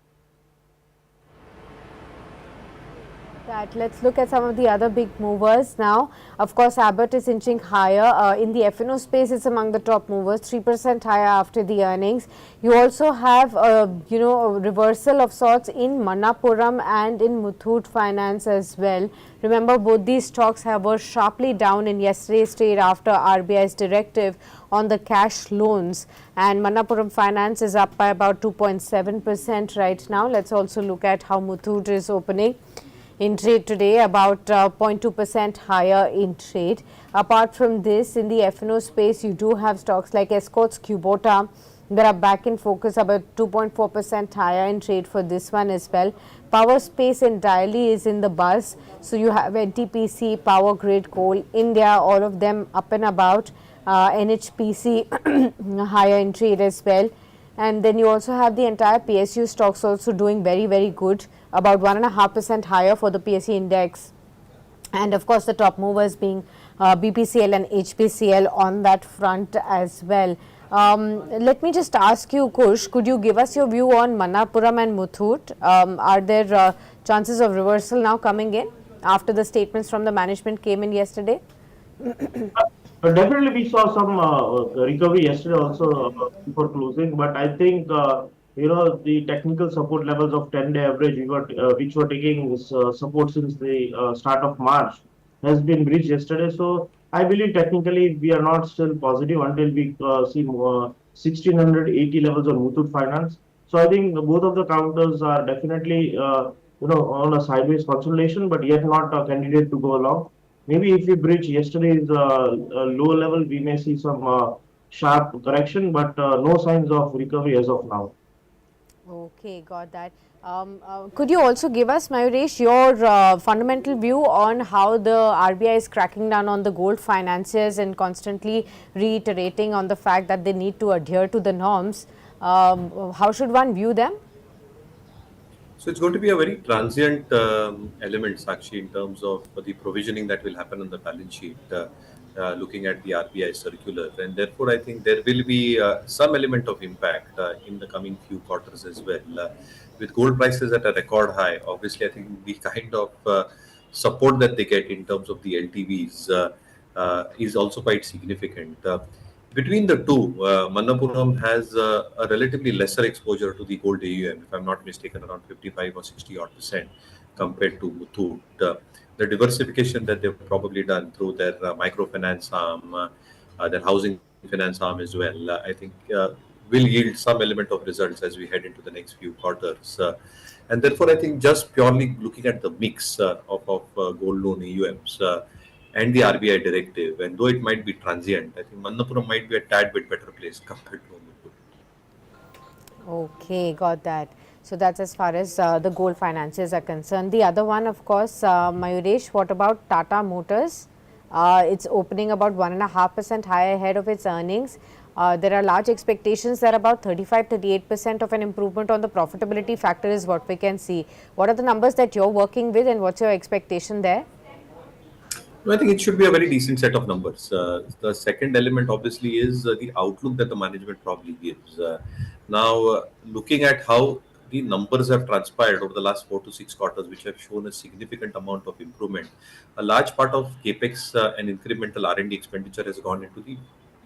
Let's look at some of the other big movers now. Of course, Abbott is inching higher. In the F&O space, it's among the top movers, 3% higher after the earnings. You also have, a reversal of sorts in Manappuram and in Muthoot Finance as well. Remember, both these stocks were sharply down in yesterday's trade after RBI's directive on the cash loans. And Manappuram Finance is up by about 2.7% right now. Let's also look at how Muthoot is opening in trade today, about 0.2% higher in trade. Apart from this, in the F&O space, you do have stocks like Escorts Kubota that are back in focus, about 2.4% higher in trade for this one as well. Power space entirely is in the buzz. So you have NTPC, Power Grid, Coal India, all of them up and about. NHPC higher in trade as well. And then you also have the entire PSU stocks also doing very, very good, about 1.5% higher for the PSU index. And of course, the top movers being BPCL and HPCL on that front as well. Let me just ask you, Kush, could you give us your view on Manappuram and Muthoot? Are there chances of reversal now coming in after the statements from the management came in yesterday? Definitely, we saw some recovery yesterday also before closing, but I think the technical support levels of 10-day average which were taking support since the start of March has been breached yesterday. So I believe technically we are not still positive until we see 1680 levels on Muthoot Finance. So I think both of the counters are definitely on a sideways consolidation, but yet not a candidate to go along. Maybe if we breach yesterday's low level, we may see some sharp correction, but no signs of recovery as of now. Okay, got that. Could you also give us, Mayuresh, your fundamental view on how the RBI is cracking down on the gold financiers and constantly reiterating on the fact that they need to adhere to the norms? How should one view them? So it's going to be a very transient element, Sakshi, in terms of the provisioning that will happen on the balance sheet, looking at the RBI circular. And therefore, I think there will be some element of impact in the coming few quarters as well. With gold prices at a record high, obviously, I think the kind of support that they get in terms of the LTVs is also quite significant. Between the two, Manappuram has a relatively lesser exposure to the gold AUM, if I'm not mistaken, around 55 or 60 odd percent compared to Muthoot. The diversification that they've probably done through their microfinance arm, their housing finance arm as well, I think will yield some element of results as we head into the next few quarters. And therefore, I think just purely looking at the mix of gold loan AUMs, and the RBI directive, and though it might be transient, I think Manappuram might be a tad bit better place compared to Muthoot. Okay, got that. So that's as far as the gold finances are concerned. The other one, of course, Mayuresh, what about Tata Motors? It's opening about 1.5% higher ahead of its earnings. There are large expectations that about 35-38% of an improvement on the profitability factor is what we can see. What are the numbers that you're working with, and what's your expectation there? No, I think it should be a very decent set of numbers. The second element, obviously, is the outlook that the management probably gives. Looking at how the numbers have transpired over the last 4 to 6 quarters, which have shown a significant amount of improvement, a large part of capex and incremental R&D expenditure has gone into the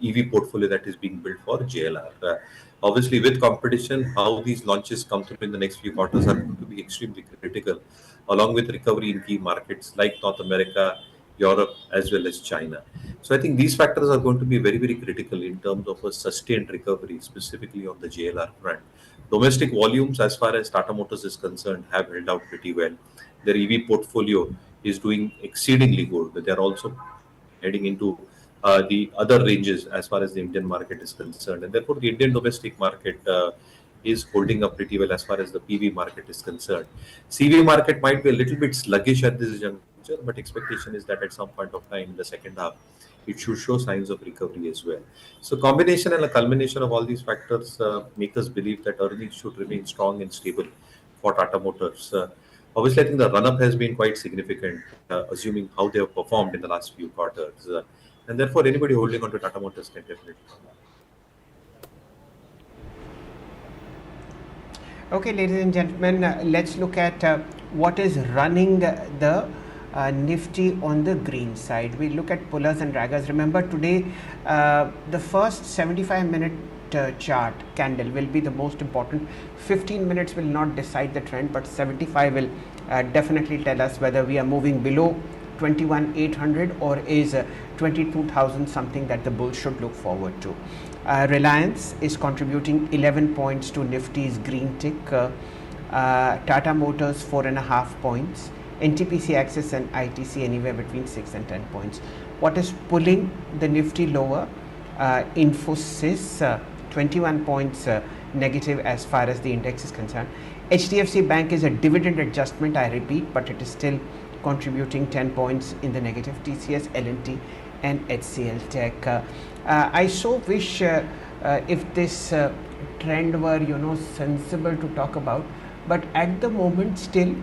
EV portfolio that is being built for JLR. Obviously, with competition, how these launches come through in the next few quarters are going to be extremely critical, along with recovery in key markets like North America, Europe, as well as China. So I think these factors are going to be very, very critical in terms of a sustained recovery, specifically on the JLR front. Domestic volumes, as far as Tata Motors is concerned, have held out pretty well. Their EV portfolio is doing exceedingly good. They are also heading into the other ranges as far as the Indian market is concerned. And therefore, the Indian domestic market is holding up pretty well as far as the PV market is concerned. CV market might be a little bit sluggish at this juncture, but expectation is that at some point of time in the second half, it should show signs of recovery as well. So combination and a culmination of all these factors make us believe that earnings should remain strong and stable for Tata Motors. Obviously, I think the run-up has been quite significant, assuming how they have performed in the last few quarters. And therefore, anybody holding on to Tata Motors can definitely come up. Okay, ladies and gentlemen, let's look at what is running the Nifty on the green side. We look at pullers and draggers. Remember, today the first 75-minute chart candle will be the most important. 15 minutes will not decide the trend, but 75 will definitely tell us whether we are moving below 21,800 or is 22,000 something that the bulls should look forward to. Reliance is contributing 11 points to Nifty's green tick. Tata Motors 4.5 points. NTPC, Axis and ITC anywhere between 6 and 10 points. What is pulling the Nifty lower? Infosys 21 points negative as far as the index is concerned. HDFC Bank is a dividend adjustment, I repeat, but it is still contributing 10 points in the negative. TCS, L&T and HCL Tech. I so wish if this trend were sensible to talk about, but at the moment still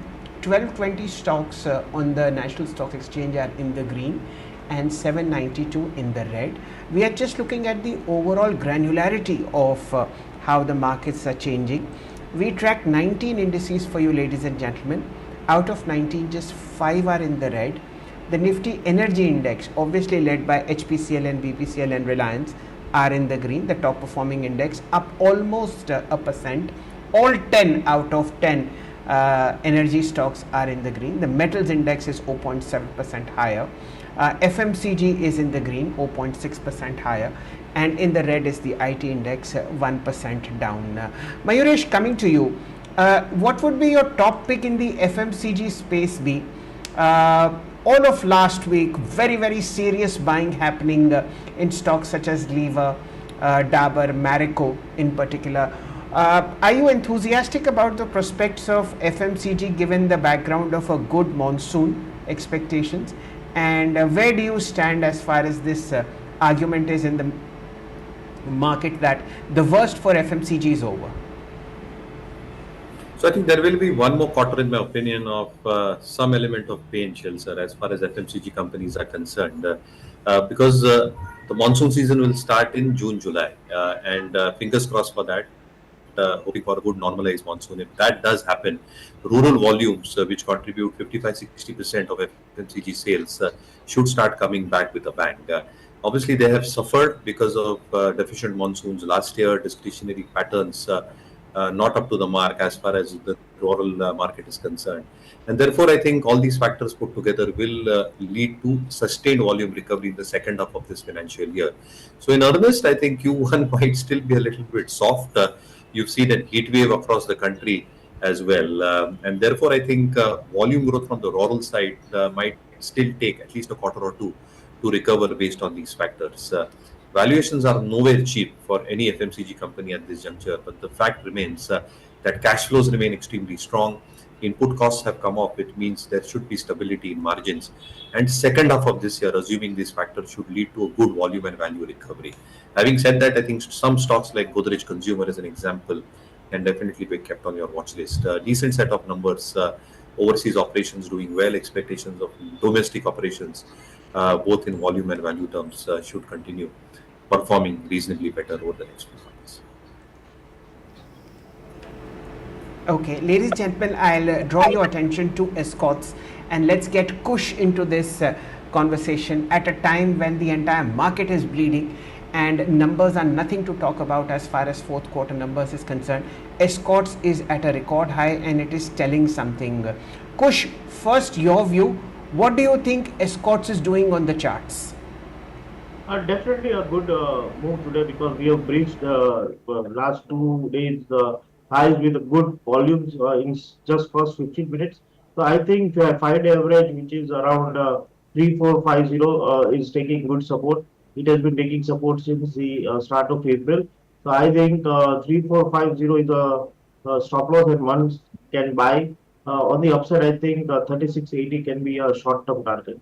12-20 stocks on the National Stock Exchange are in the green, and 792 in the red. We are just looking at the overall granularity of how the markets are changing. We track 19 indices for you, ladies and gentlemen. Out of 19, just 5 are in the red. The Nifty Energy Index, obviously led by HPCL and BPCL and Reliance, are in the green. The top performing index up almost a percent. All 10 out of 10 energy stocks are in the green. The metals index is 0.7% higher. FMCG is in the green, 0.6% higher. And in the red is the IT index, 1% down. Mayuresh, coming to you, what would be your top pick in the FMCG space be? All of last week, very serious buying happening in stocks such as Lever, Dabur, Marico in particular. Are you enthusiastic about the prospects of FMCG given the background of a good monsoon expectations? And where do you stand as far as this argument is in the market that the worst for FMCG is over? So I think there will be one more quarter, in my opinion, of some element of pain, Shelter, as far as FMCG companies are concerned, because the monsoon season will start in June, July, and fingers crossed for that. Hoping for a good normalized monsoon. If that does happen, rural volumes, which contribute 55-60% of FMCG sales, should start coming back with a bang. Obviously, they have suffered because of deficient monsoons last year, discretionary patterns not up to the mark as far as the rural market is concerned. And therefore, I think all these factors put together will lead to sustained volume recovery in the second half of this financial year. So in earnest, I think Q1 might still be a little bit soft. You've seen a heat wave across the country as well. And therefore, I think volume growth from the rural side might still take at least a quarter or two to recover based on these factors. Valuations are nowhere cheap for any FMCG company at this juncture, but the fact remains that cash flows remain extremely strong. Input costs have come off, which means there should be stability in margins. And second half of this year, assuming these factors should lead to a good volume and value recovery. Having said that, I think some stocks like Brokerage Consumer, as an example, can definitely be kept on your watch list. Decent set of numbers, overseas operations doing well, expectations of domestic operations, both in volume and value terms, should continue performing reasonably better over the next few months. Okay, ladies and gentlemen, I'll draw your attention to Escorts, and let's get Kush into this conversation at a time when the entire market is bleeding and numbers are nothing to talk about as far as fourth quarter numbers is concerned. Escorts is at a record high and it is telling something. Kush, first your view, what do you think Escorts is doing on the charts? Definitely a good move today because we have breached last 2 days highs with good volumes in just first 15 minutes. So I think 5-day average, which is around 3450, is taking good support. It has been taking support since the start of April. So I think 3450 is a stop loss and one can buy. On the upside, I think 3680 can be a short-term target.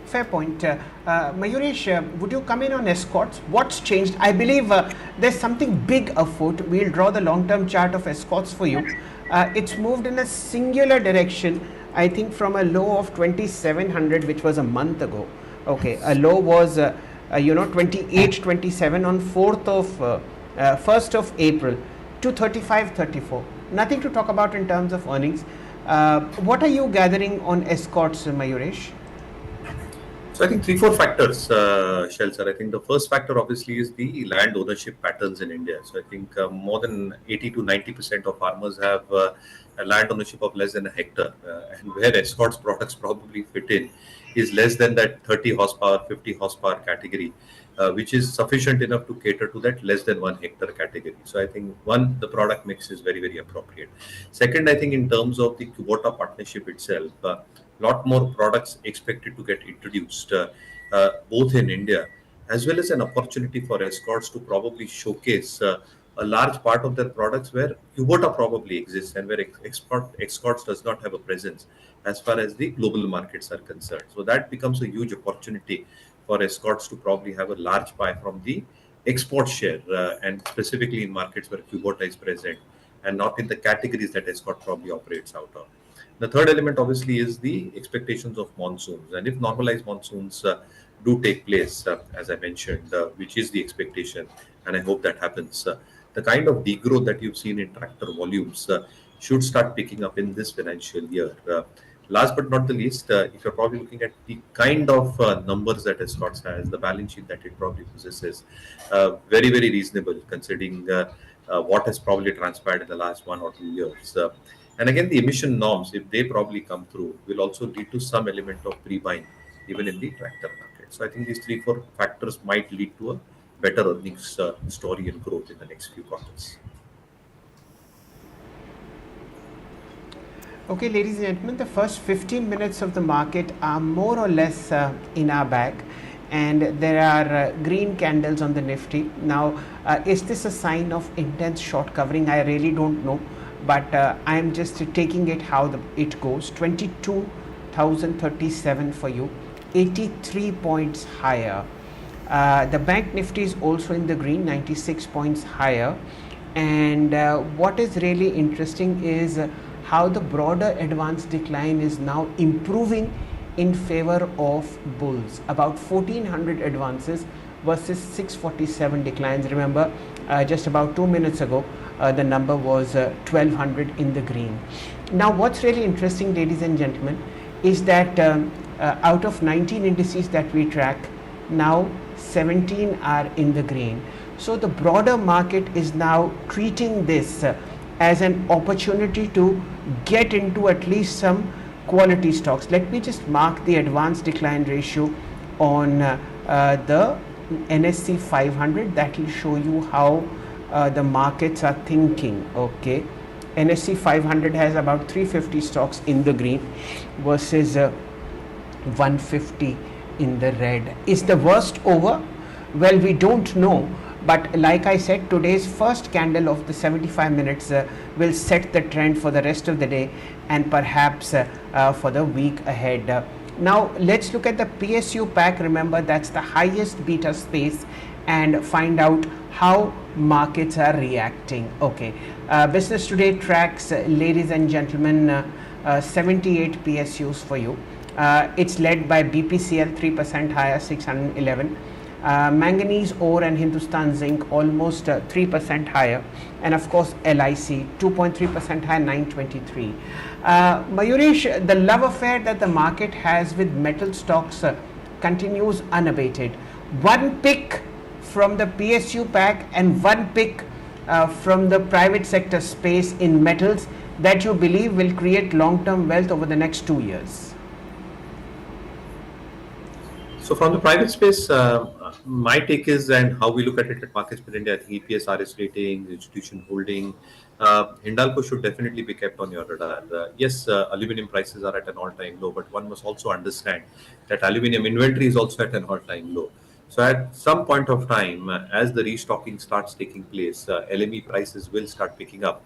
Fair point. Mayuresh, would you come in on Escorts? What's changed? I believe there's something big afoot. We'll draw the long-term chart of Escorts for you. It's moved in a singular direction, I think from a low of 2700, which was a month ago. Okay, a low was 2827 on 1st of April to 3534. Nothing to talk about in terms of earnings. What are you gathering on Escorts, Mayuresh? So I think 3-4 factors, Shelter. I think the first factor obviously is the land ownership patterns in India. So I think more than 80 to 90% of farmers have a land ownership of less than a hectare. And where Escorts products probably fit in is less than that 30 horsepower, 50 horsepower category, which is sufficient enough to cater to that less than 1 hectare category. So I think one, the product mix is very appropriate. Second, I think in terms of the Kubota partnership itself, lot more products expected to get introduced both in India as well as an opportunity for Escorts to probably showcase a large part of their products where Kubota probably exists and where Escorts does not have a presence as far as the global markets are concerned. So that becomes a huge opportunity for Escorts to probably have a large pie from the export share and specifically in markets where Kubota is present and not in the categories that Escort probably operates out of. The third element obviously is the expectations of monsoons, and if normalized monsoons do take place, as I mentioned, which is the expectation, and I hope that happens, the kind of degrowth that you've seen in tractor volumes should start picking up in this financial year. Last but not the least, if you're probably looking at the kind of numbers that Escorts has, the balance sheet that it probably possesses, very, very reasonable considering what has probably transpired in the last 1 or 2 years. And again, the emission norms, if they probably come through, will also lead to some element of pre-buying even in the tractor market. So I think these 3, 4 factors might lead to a better earnings story and growth in the next few quarters. Okay, ladies and gentlemen, the first 15 minutes of the market are more or less in our bag, and there are green candles on the Nifty. Now, is this a sign of intense short covering? I really don't know, but I am just taking it how it goes. 22,037 for you, 83 points higher. The Bank Nifty is also in the green, 96 points higher. And what is really interesting is how the broader advance decline is now improving in favor of bulls. About 1400 advances versus 647 declines. Remember, just about 2 minutes ago, the number was 1200 in the green. Now, what's really interesting, ladies and gentlemen, is that out of 19 indices that we track, now 17 are in the green. So the broader market is now treating this as an opportunity to get into at least some quality stocks. Let me just mark the advance decline ratio on the NSE 500. That will show you how the markets are thinking. Okay, NSE 500 has about 350 stocks in the green versus 150 in the red. Is the worst over? Well, we don't know. But like I said, today's first candle of the 75 minutes will set the trend for the rest of the day and perhaps for the week ahead. Now, let's look at the PSU pack. Remember, that's the highest beta space, and find out how markets are reacting. Okay, Business Today tracks, ladies and gentlemen, 78 PSUs for you. It's led by BPCL, 3% higher, 611. Manganese ore and Hindustan Zinc almost 3% higher, and of course LIC 2.3% higher, 923. Mayuresh, the love affair that the market has with metal stocks continues unabated. One pick from the PSU pack and one pick from the private sector space in metals that you believe will create long-term wealth over the next 2 years. So from the private space, my take is, and how we look at it at Markets India, I think EPS, RS rating, institution holding, Hindalco should definitely be kept on your radar. Yes, aluminum prices are at an all-time low, but one must also understand that aluminum inventory is also at an all-time low. So at some point of time, as the restocking starts taking place, LME prices will start picking up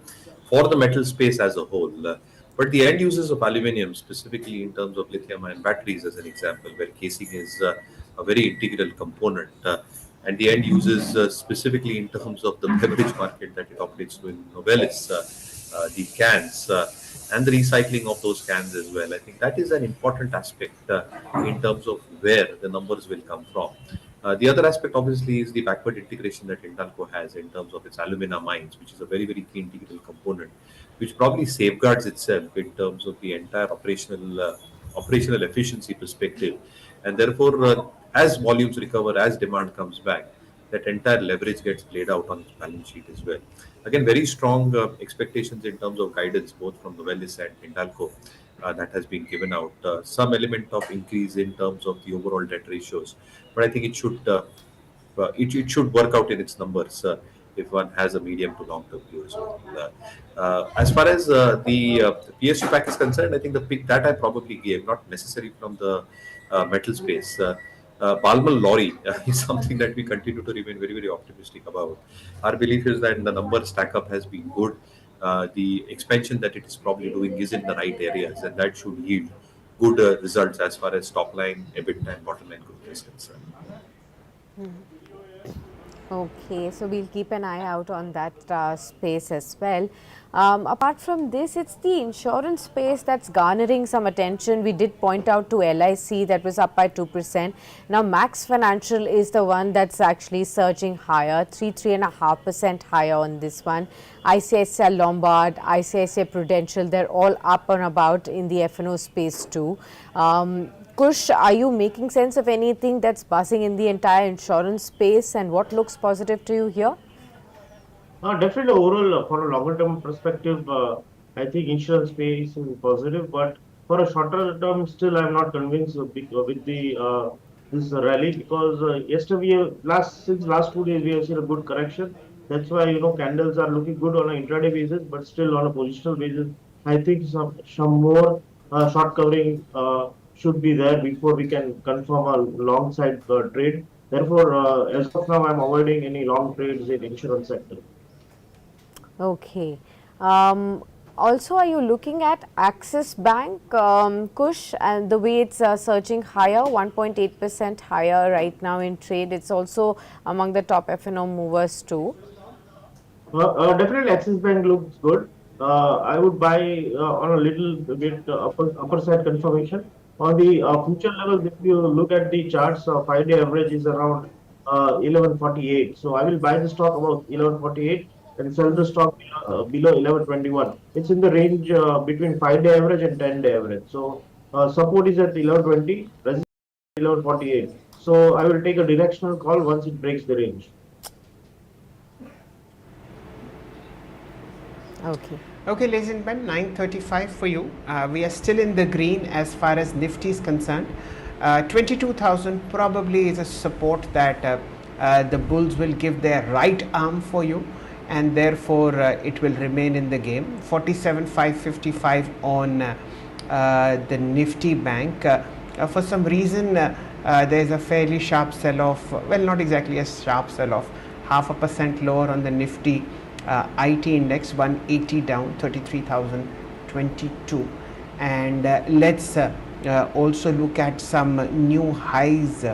for the metal space as a whole. But the end users of aluminium, specifically in terms of lithium-ion batteries, as an example, where casing is a very integral component, and the end users, specifically in terms of the beverage market that it operates in Novelis, the cans, and the recycling of those cans as well. I think that is an important aspect in terms of where the numbers will come from. The other aspect, obviously, is the backward integration that Hindalco has in terms of its alumina mines, which is a very, very key integral component, which probably safeguards itself in terms of the entire operational efficiency perspective. And therefore, as volumes recover, as demand comes back, that entire leverage gets played out on its balance sheet as well. Again, very strong expectations in terms of guidance, both from Novelis and Hindalco, that has been given out. Some element of increase in terms of the overall debt ratios, but I think it should work out in its numbers if one has a medium to long term view as well. As far as the PSU pack is concerned, I think the pick that I probably gave, not necessarily from the metal space. Balmal Lorry is something that we continue to remain very, very optimistic about. Our belief is that the number stack up has been good. The expansion that it is probably doing is in the right areas, and that should yield good results as far as top line, EBITDA, and bottom line growth is concerned. Okay, so we'll keep an eye out on that space as well. Apart from this, it's the insurance space that's garnering some attention. We did point out to LIC that was up by 2%. Now, Max Financial is the one that's actually surging higher, 3.5% higher on this one. ICICI Lombard, ICICI Prudential, they're all up and about in the F&O space too. Kush, are you making sense of anything that's buzzing in the entire insurance space, and what looks positive to you here? Definitely, overall, for a longer term perspective, I think insurance space is positive, but for a shorter term, still I'm not convinced with the this rally because yesterday last since last 2 days we have seen a good correction. That's why candles are looking good on an intraday basis, but still on a positional basis. I think some more short covering should be there before we can confirm a long side trade. Therefore, as of now, I'm avoiding any long trades in insurance sector. Okay. Um, Also, are you looking at Axis Bank, Kush, and the way it's surging higher, 1.8% higher right now in trade? It's also among the top F&O movers too. Definitely, Axis Bank looks good. I would buy on a little bit upper side confirmation. On the future levels, if you look at the charts, 5-day average is around 1148. So I will buy the stock about 1148 and sell the stock below 1121. It's in the range between 5-day average and 10-day average. So support is at 1120, resistance 1148. So I will take a directional call once it breaks the range. Okay. Okay, ladies and gentlemen, 9:35 for you. We are still in the green as far as Nifty is concerned. 22,000 probably is a support that the bulls will give their right arm for you, and therefore it will remain in the game. 47,555 on the Nifty bank. For some reason, there is a fairly sharp sell-off. Well, not exactly a sharp sell-off. 0.5% lower on the Nifty. IT index 180 down, 33,022. And let's also look at some new highs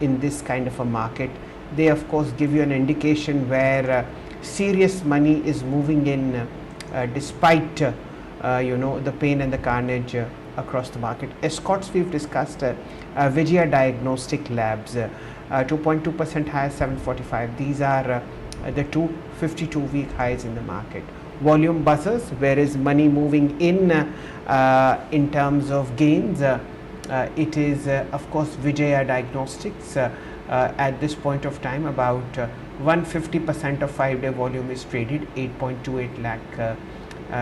in this kind of a market. They of course give you an indication where serious money is moving in despite the pain and the carnage across the market. Escorts we've discussed, Vijaya Diagnostic Labs 2.2% higher, 745. These are the two 52-week highs in the market. Volume buzzers, where is money moving in terms of gains? It is of course Vijaya Diagnostics. At this point of time, about 150% of 5-day volume is traded, 8.28 lakh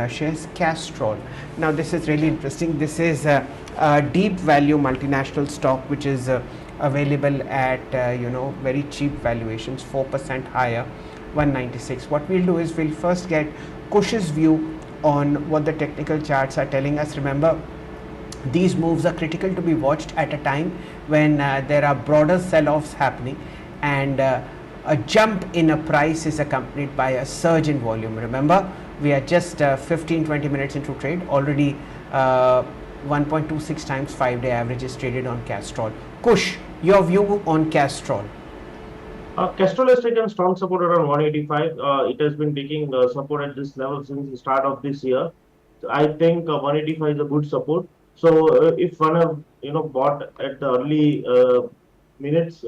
shares. Castrol. Now this is really interesting. This is a deep value multinational stock which is available at very cheap valuations, 4% higher, 196. What we'll do is we'll first get Kush's view on what the technical charts are telling us. Remember, these moves are critical to be watched at a time when there are broader sell-offs happening, and a jump in a price is accompanied by a surge in volume. Remember, we are just 15-20 minutes into trade, already 1.26 times 5-day average is traded on Castrol. Kush, your view on Castrol? Castrol has taken strong support around 185. It has been taking support at this level since the start of this year. So I think 185 is a good support. So if one have bought at the early minutes,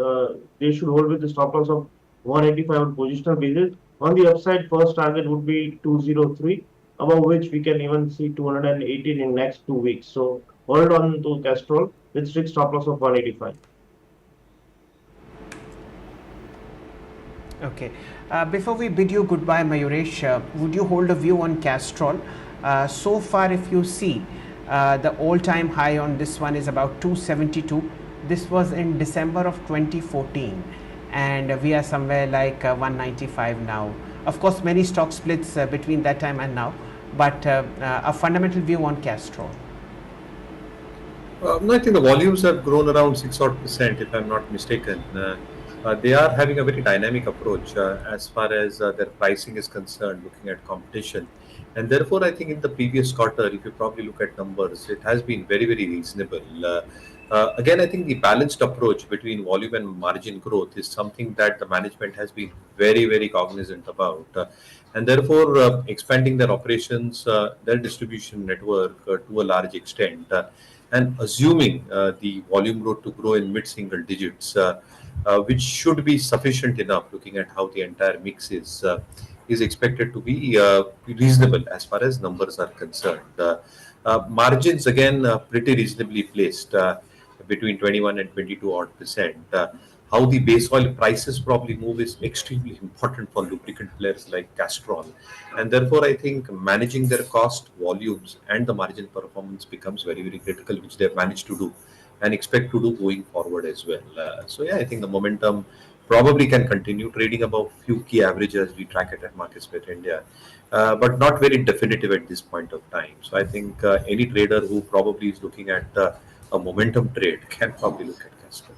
they should hold with the stop loss of 185 on positional basis. On the upside, first target would be 203, above which we can even see 218 in next 2 weeks. So hold on to Castrol with strict stop loss of 185. Okay. Before we bid you goodbye, Mayuresh, would you hold a view on Castrol? So far, if you see, the all-time high on this one is about 272. This was in December of 2014, and we are somewhere like 195 now. Of course, many stock splits between that time and now, but a fundamental view on Castrol. No, I think the volumes have grown around 6% if I'm not mistaken. They are having a very dynamic approach as far as their pricing is concerned, looking at competition. And therefore, I think in the previous quarter, if you probably look at numbers, it has been very, very reasonable. Again, I think the balanced approach between volume and margin growth is something that the management has been very, very cognizant about. And therefore, expanding their operations, their distribution network to a large extent, and assuming the volume growth to grow in mid-single digits, which should be sufficient enough looking at how the entire mix is expected to be reasonable as far as numbers are concerned. Margins, again, pretty reasonably placed. Between 21 and 22 odd percent. How the base oil prices probably move is extremely important for lubricant players like Castrol, and therefore I think managing their cost, volumes, and the margin performance becomes very, very critical, which they've managed to do and expect to do going forward as well. So yeah, I think the momentum probably can continue trading above few key averages we track it at Markets Better India, but not very definitive at this point of time. So I think any trader who probably is looking at a momentum trade can probably look at Castrol.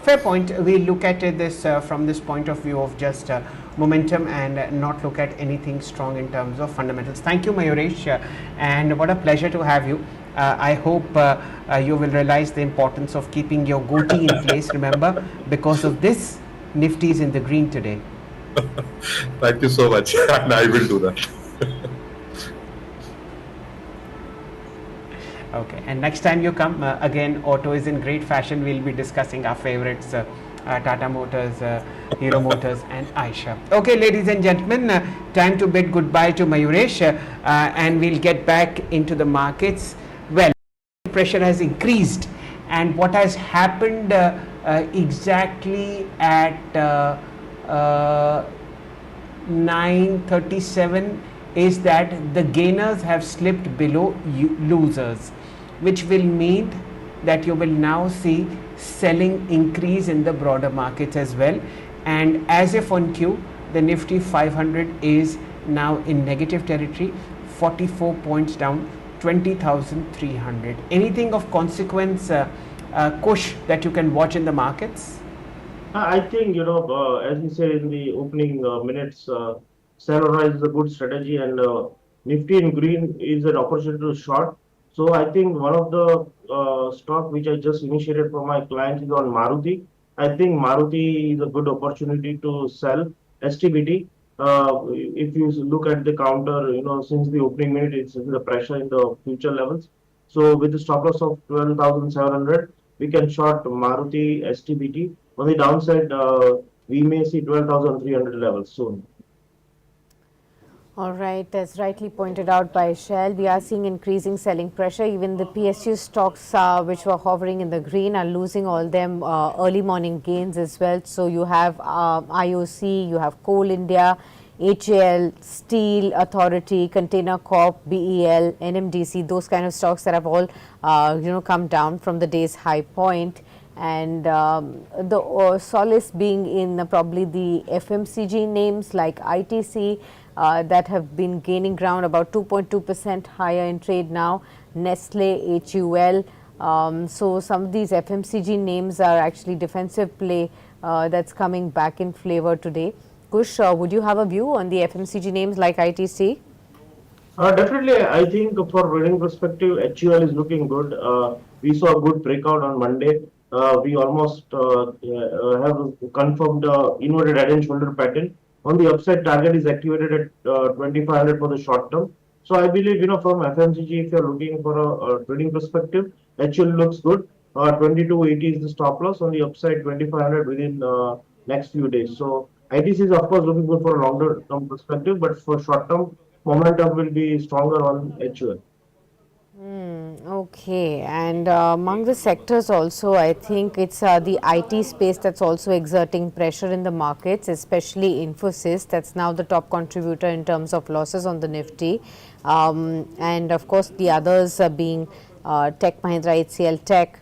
Fair point. We look at this from this point of view of just momentum and not look at anything strong in terms of fundamentals. Thank you, Mayuresh, and what a pleasure to have you. I hope you will realize the importance of keeping your goatee in place, remember, because of this, Nifty is in the green today. Thank you so much, and I will do that. Okay, and next time you come, again, auto is in great fashion. We'll be discussing our favorites, Tata Motors, Hero Motors, and Aisha. Okay, ladies and gentlemen, time to bid goodbye to Mayuresh, and we'll get back into the markets. Well, pressure has increased, and what has happened exactly at 9:37 is that the gainers have slipped below losers, which will mean that you will now see selling increase in the broader markets as well. And as if on cue, the Nifty 500 is now in negative territory, 44 points down, 20,300. Anything of consequence, Kush, that you can watch in the markets? I think, as you said in the opening minutes, sell or rise is a good strategy, and Nifty in green is an opportunity to short. So I think one of the stock which I just initiated for my clients is on Maruti. I think Maruti is a good opportunity to sell STBT. If you look at the counter, since the opening minute, it's the pressure in the future levels. So with the stop loss of 12,700, we can short Maruti STBT. On the downside, we may see 12,300 levels soon. All right, as rightly pointed out by Shail, we are seeing increasing selling pressure. Even the PSU stocks which were hovering in the green are losing all them early morning gains as well. So you have IOC, you have Coal India, HAL, Steel Authority, Container Corp, BEL, NMDC, those kind of stocks that have all come down from the day's high point. And the solace being in probably the FMCG names like ITC that have been gaining ground, about 2.2% higher in trade now, Nestle, HUL. So some of these FMCG names are actually defensive play that's coming back in flavor today. Kush, would you have a view on the FMCG names like ITC? Definitely, I think for trading perspective, HUL is looking good. We saw a good breakout on Monday. We almost have confirmed inverted head and shoulder pattern. On the upside, target is activated at 2,500 for the short term. So I believe, from FMCG, if you're looking for a trading perspective, HUL looks good. 2280 is the stop loss. On the upside, 2,500 within next few days. So ITC is of course looking good for a longer term perspective, but for short term, momentum will be stronger on HUL. Okay, and among the sectors also, I think it's the IT space that's also exerting pressure in the markets, especially Infosys. That's now the top contributor in terms of losses on the Nifty. And of course, the others being Tech Mahindra, HCL Tech.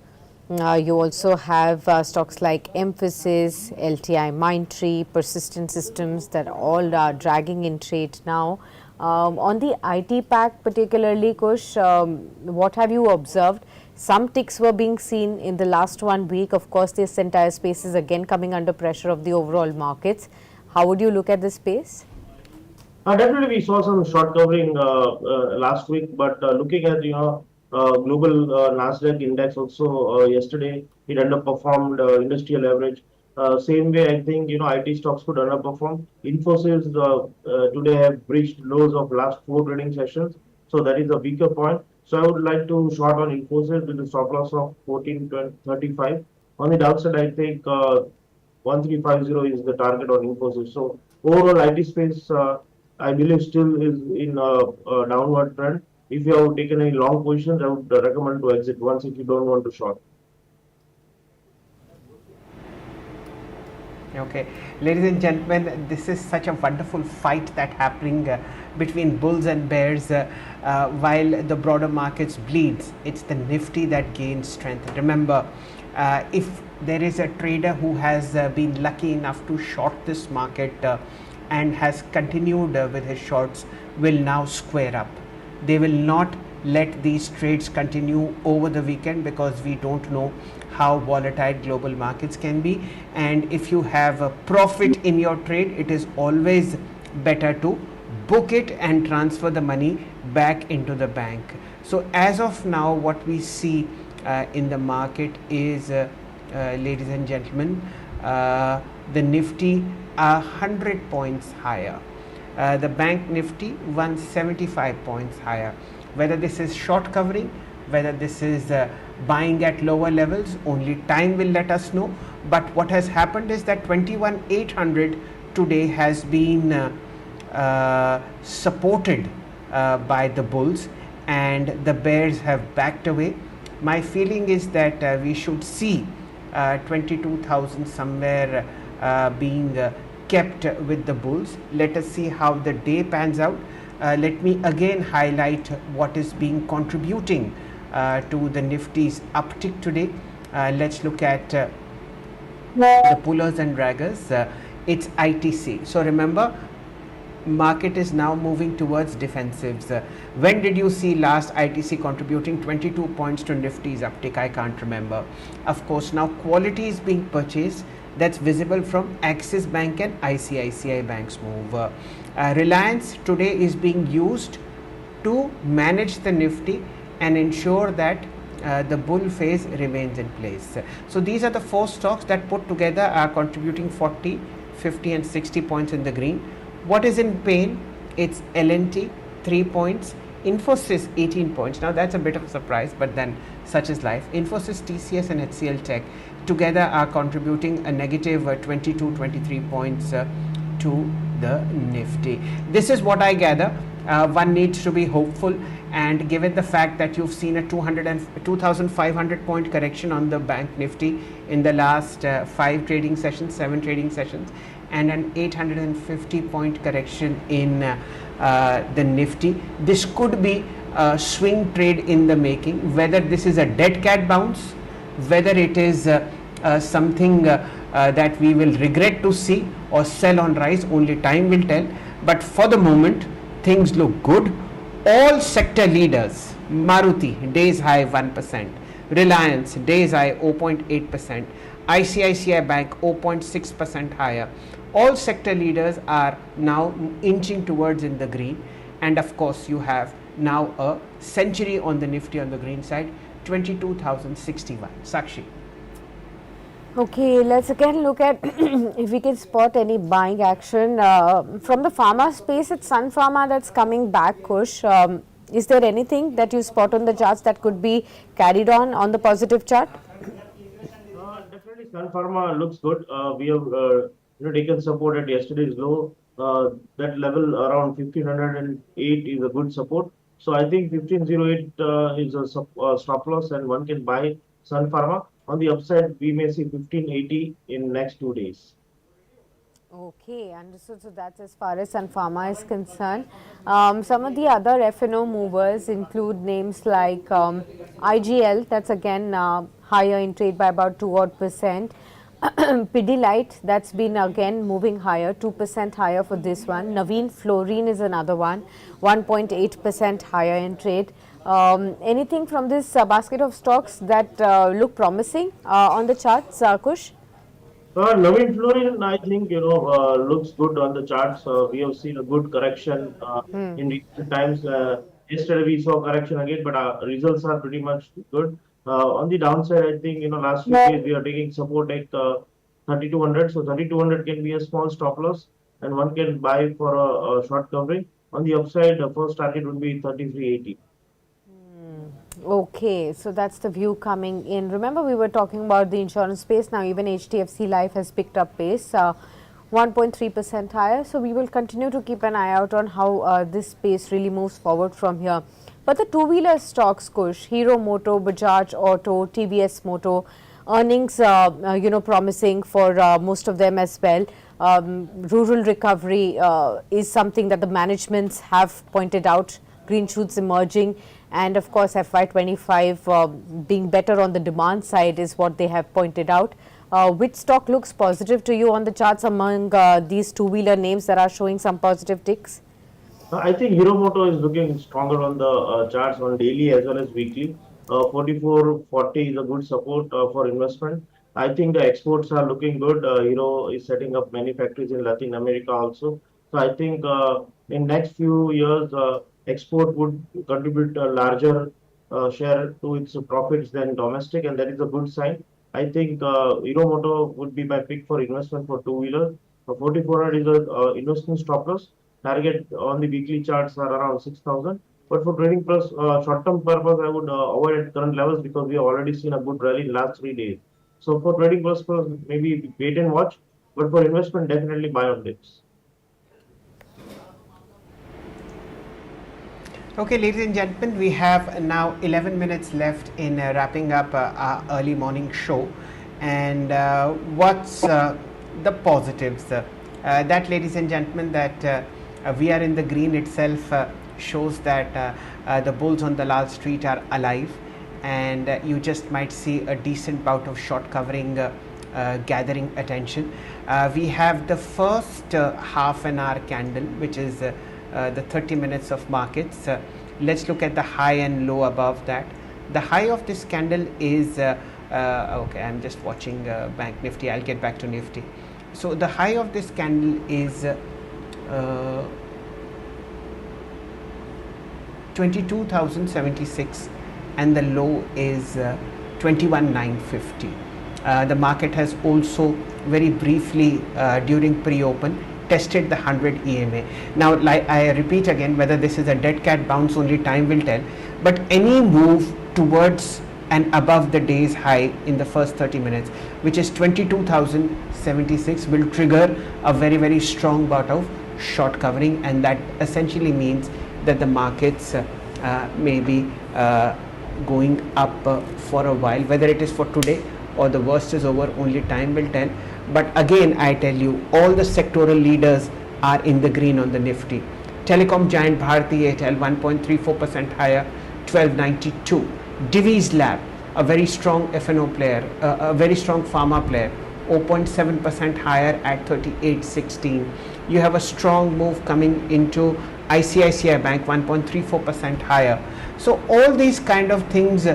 You also have stocks like Emphasis, LTI Mindtree, Persistent Systems that all are dragging in trade now. On the IT pack particularly, Kush, what have you observed? Some ticks were being seen in the last 1 week. Of course, this entire space is again coming under pressure of the overall markets. How would you look at this space? Definitely, we saw some short covering last week, but looking at global Nasdaq index also yesterday, it underperformed industrial average. Same way, I think IT stocks could underperform. Infosys today have breached lows of last four trading sessions, so that is a weaker point. So I would like to short on Infosys with a stop loss of 14.35. On the downside, I think 1350 is the target on Infosys. So overall, IT space, I believe, still is in a downward trend. If you have taken any long positions, I would recommend to exit once if you don't want to short. Okay, ladies and gentlemen, this is such a wonderful fight that happening between bulls and bears while the broader markets bleeds. It's the Nifty that gains strength. Remember, if there is a trader who has been lucky enough to short this market and has continued with his shorts, will now square up. They will not let these trades continue over the weekend because we don't know how volatile global markets can be, and if you have a profit in your trade, it is always better to book it and transfer the money back into the bank. So as of now, what we see in the market is ladies and gentlemen, the Nifty 100 points higher, the bank Nifty 175 points higher. Whether this is short covering, whether this is buying at lower levels, only time will let us know. But what has happened is that 21,800 today has been supported by the bulls, and the bears have backed away. My feeling is that we should see 22,000 somewhere being kept with the bulls. Let us see how the day pans out. Let me again highlight what is being contributing to the Nifty's uptick today. Let's look at the pullers and draggers. It's ITC. So remember, market is now moving towards defensives. When did you see last ITC contributing 22 points to Nifty's uptick? I can't remember. Of course, now quality is being purchased. That's visible from Axis Bank and ICICI Bank's move. Reliance today is being used to manage the Nifty and ensure that the bull phase remains in place. So these are the four stocks that put together are contributing 40, 50 and 60 points in the green. What is in pain? It's L&T 3 points, Infosys 18 points. Now that's a bit of a surprise, but then such is life. Infosys, TCS and HCL Tech together are contributing a negative 22, 23 points to the Nifty. This is what I gather. One needs to be hopeful, and given the fact that you've seen a 2,500 point correction on the bank Nifty in the last 5 trading sessions, 7 trading sessions, and an 850 point correction in the Nifty, this could be a swing trade in the making. Whether this is a dead cat bounce, whether it is something that we will regret to see or sell on rise, only time will tell. But for the moment, things look good. All sector leaders, Maruti days high 1%, Reliance days high 0.8%, ICICI Bank 0.6% higher. All sector leaders are now inching towards in the green, and of course you have now a century on the Nifty on the green side, 22,061. Sakshi. Okay, let's again look at if we can spot any buying action from the pharma space. It's Sun Pharma that's coming back, Kush. Is there anything that you spot on the charts that could be carried on the positive chart? Definitely, Sun Pharma looks good. We have taken support at yesterday's low. That level around 1508 is a good support. So I think 1508 is a stop loss, and one can buy Sun Pharma. On the upside, we may see 1580 in next 2 days. Okay, understood. So that's as far as Sun Pharma is concerned. Some of the other F&O movers include names like IGL, that's again higher in trade by about 2% Pidilite, that's been again moving higher, 2% higher for this one. Naveen Fluorine is another one, 1.8% higher in trade. Anything from this basket of stocks that look promising on the charts, Kush? Navin Florin, I think, looks good on the charts. We have seen a good correction in recent times. Yesterday we saw correction again, but results are pretty much good. On the downside, I think, last few days we are taking support at 3200. So 3200 can be a small stop loss, and one can buy for a short covering. On the upside, the first target would be 3380. Okay, so that's the view coming in. Remember, we were talking about the insurance space. Now, even HDFC Life has picked up pace, 1.3% higher. So, we will continue to keep an eye out on how this space really moves forward from here. But the two-wheeler stocks, Kush, Hero Moto, Bajaj Auto, TVS Moto, earnings, promising for most of them as well. Rural recovery is something that the managements have pointed out, green shoots emerging, and of course FY25 being better on the demand side is what they have pointed out. Which stock looks positive to you on the charts among these two-wheeler names that are showing some positive ticks? I think Hero Moto is looking stronger on the charts on daily as well as weekly. 44.40 is a good support for investment. I think the exports are looking good. Hero is setting up many factories in Latin America also. So I think in next few years, export would contribute a larger share to its profits than domestic, and that is a good sign. I think Hero Moto would be my pick for investment for two-wheeler. 4400 is a investment stop loss. Target on the weekly charts are around 6,000. But for trading plus short-term purpose, I would avoid at current levels because we have already seen a good rally in last 3 days. So for trading purpose, maybe wait and watch. But for investment, definitely buy on dips. Okay, ladies and gentlemen, we have now 11 minutes left in wrapping up our early morning show. And what's the positives? That, ladies and gentlemen, that we are in the green itself shows that the bulls on the Lal Street are alive, and you just might see a decent bout of short covering gathering attention. We have the first half an hour candle, which is the 30 minutes of markets. Let's look at the high and low above that. The high of this candle is okay, I'm just watching Bank Nifty. I'll get back to Nifty. So the high of this candle is 22,076 and the low is 21,950. The market has also very briefly during pre-open tested the 100 EMA. Now, like I repeat again, whether this is a dead cat bounce, only time will tell, but any move towards and above the day's high in the first 30 minutes, which is 22,076, will trigger a very, very strong bout of short covering, and that essentially means that the markets may be going up for a while. Whether it is for today or the worst is over, only time will tell. But again, I tell you, all the sectoral leaders are in the green on the Nifty. Telecom giant Bharti Airtel 1.34% higher, 1292. Divi's Lab, a very strong FNO player, a very strong pharma player, 0.7% higher at 3816. You have a strong move coming into ICICI Bank, 1.34% higher. So all these kind of things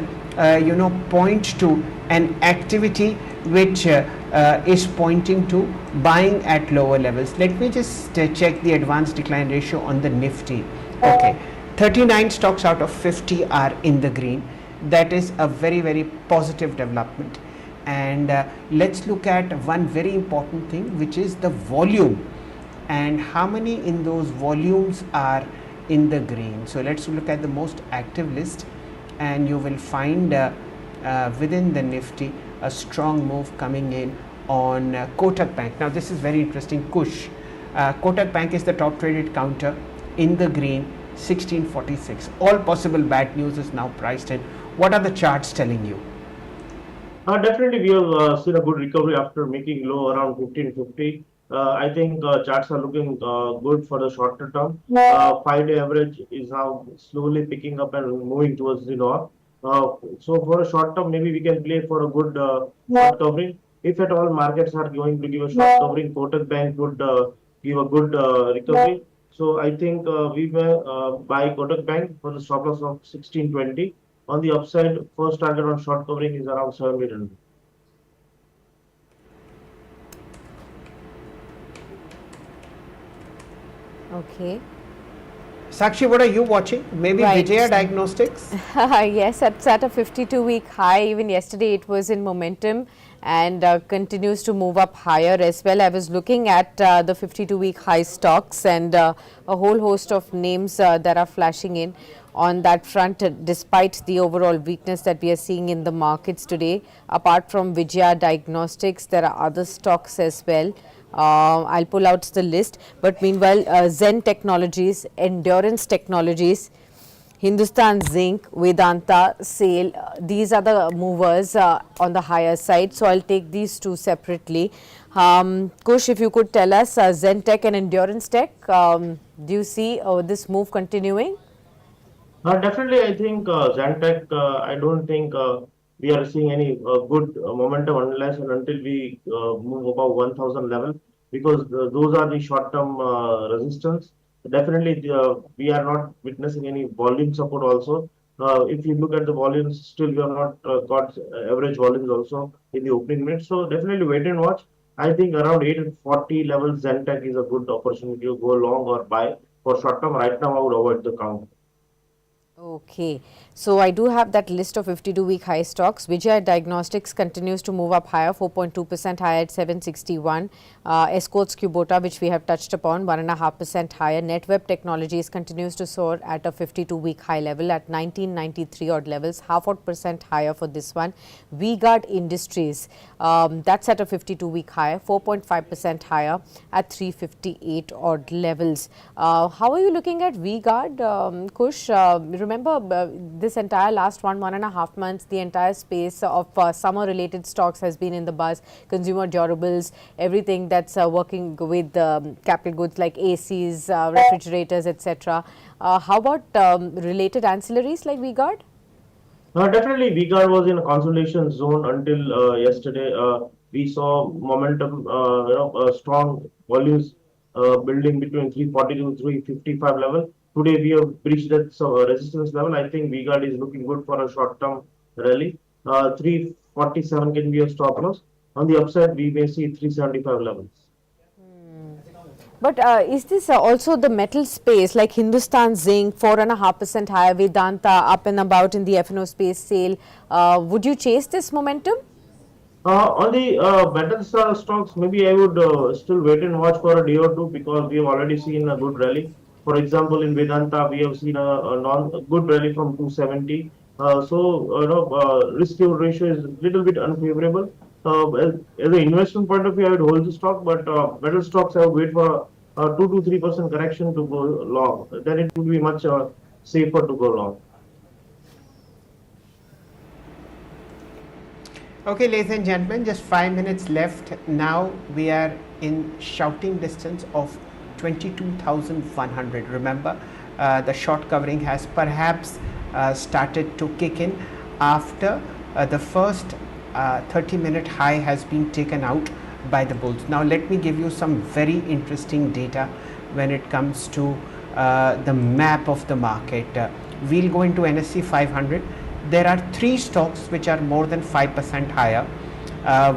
point to an activity which is pointing to buying at lower levels. Let me just check the advanced decline ratio on the Nifty. Okay, 39 stocks out of 50 are in the green. That is a very, very positive development. And let's look at one very important thing, which is the volume and how many in those volumes are in the green. So let's look at the most active list, and you will find within the Nifty a strong move coming in on Kotak Bank. Now this is very interesting. Kush, Kotak Bank is the top traded counter in the green, 1646. All possible bad news is now priced in. What are the charts telling you? Definitely, we have seen a good recovery after making low around 1550. I think charts are looking good for the shorter term. 5-day average is now slowly picking up and moving towards the north. So for a short term, maybe we can play for a good short covering. If at all markets are going to give a short covering, Kotak Bank would give a good recovery. So I think we may buy Kotak Bank for the stop loss of 1620. On the upside, first target on short covering is around 700. Okay. Sakshi, what are you watching? Maybe Right. Vijaya Diagnostics? Yes, it's at a 52-week high. Even yesterday it was in momentum and continues to move up higher as well. I was looking at the 52-week high stocks and a whole host of names that are flashing in on that front, despite the overall weakness that we are seeing in the markets today. Apart from Vijaya Diagnostics, there are other stocks as well. I'll pull out the list, but meanwhile, Zen Technologies, Endurance Technologies, Hindustan Zinc, Vedanta, SAIL, these are the movers on the higher side. So I'll take these two separately. Kush, if you could tell us, Zen Tech and Endurance Tech, do you see this move continuing? Definitely, I think Zantec, I don't think we are seeing any good momentum unless and until we move above 1000 level, because those are the short-term resistance. Definitely, we are not witnessing any volume support also. If you look at the volumes, still we have not got average volumes also in the opening minutes. So definitely wait and watch. I think around 840 levels, Zantec is a good opportunity to go long or buy. For short term, right now I would avoid the count. Okay, so I do have that list of 52-week high stocks. Vijaya Diagnostics continues to move up higher, 4.2% higher at 761. Escorts Kubota, which we have touched upon, 1.5% higher. Netweb Technologies continues to soar at a 52-week high level at 1993 odd levels, 0.5% higher for this one. V-Guard Industries, that's at a 52-week high, 4.5% higher at 358 odd levels. How are you looking at V-Guard, Kush? Remember this entire last 1.5 months, the entire space of summer related stocks has been in the buzz. Consumer durables, everything that's working with capital goods like ACs, refrigerators, etc. How about related ancillaries like V-Guard? Definitely, VGAR was in a consolidation zone until yesterday. We saw momentum, strong volumes building between 340 to 355 level. Today, we have breached that resistance level. I think VGAR is looking good for a short-term rally. 347 can be a stop loss. On the upside, we may see 375 levels. But is this also the metal space like Hindustan Zinc, 4.5% higher, Vedanta up and about in the F&O space sale? Would you chase this momentum? On the better stocks, maybe I would still wait and watch for a day or two, because we have already seen a good rally. For example, in Vedanta, we have seen a good rally from 270. Risk to ratio is a little bit unfavorable. As an investment point of view, I would hold the stock, but better stocks I would wait for a 2 to 3% correction to go long. Then it would be much safer to go long. Okay, ladies and gentlemen, just 5 minutes left. Now we are in shouting distance of 22,100. Remember, the short covering has perhaps started to kick in after the first 30-minute high has been taken out by the bulls. Now let me give you some very interesting data when it comes to the map of the market. We'll go into NSE 500. There are 3 stocks which are more than 5% higher.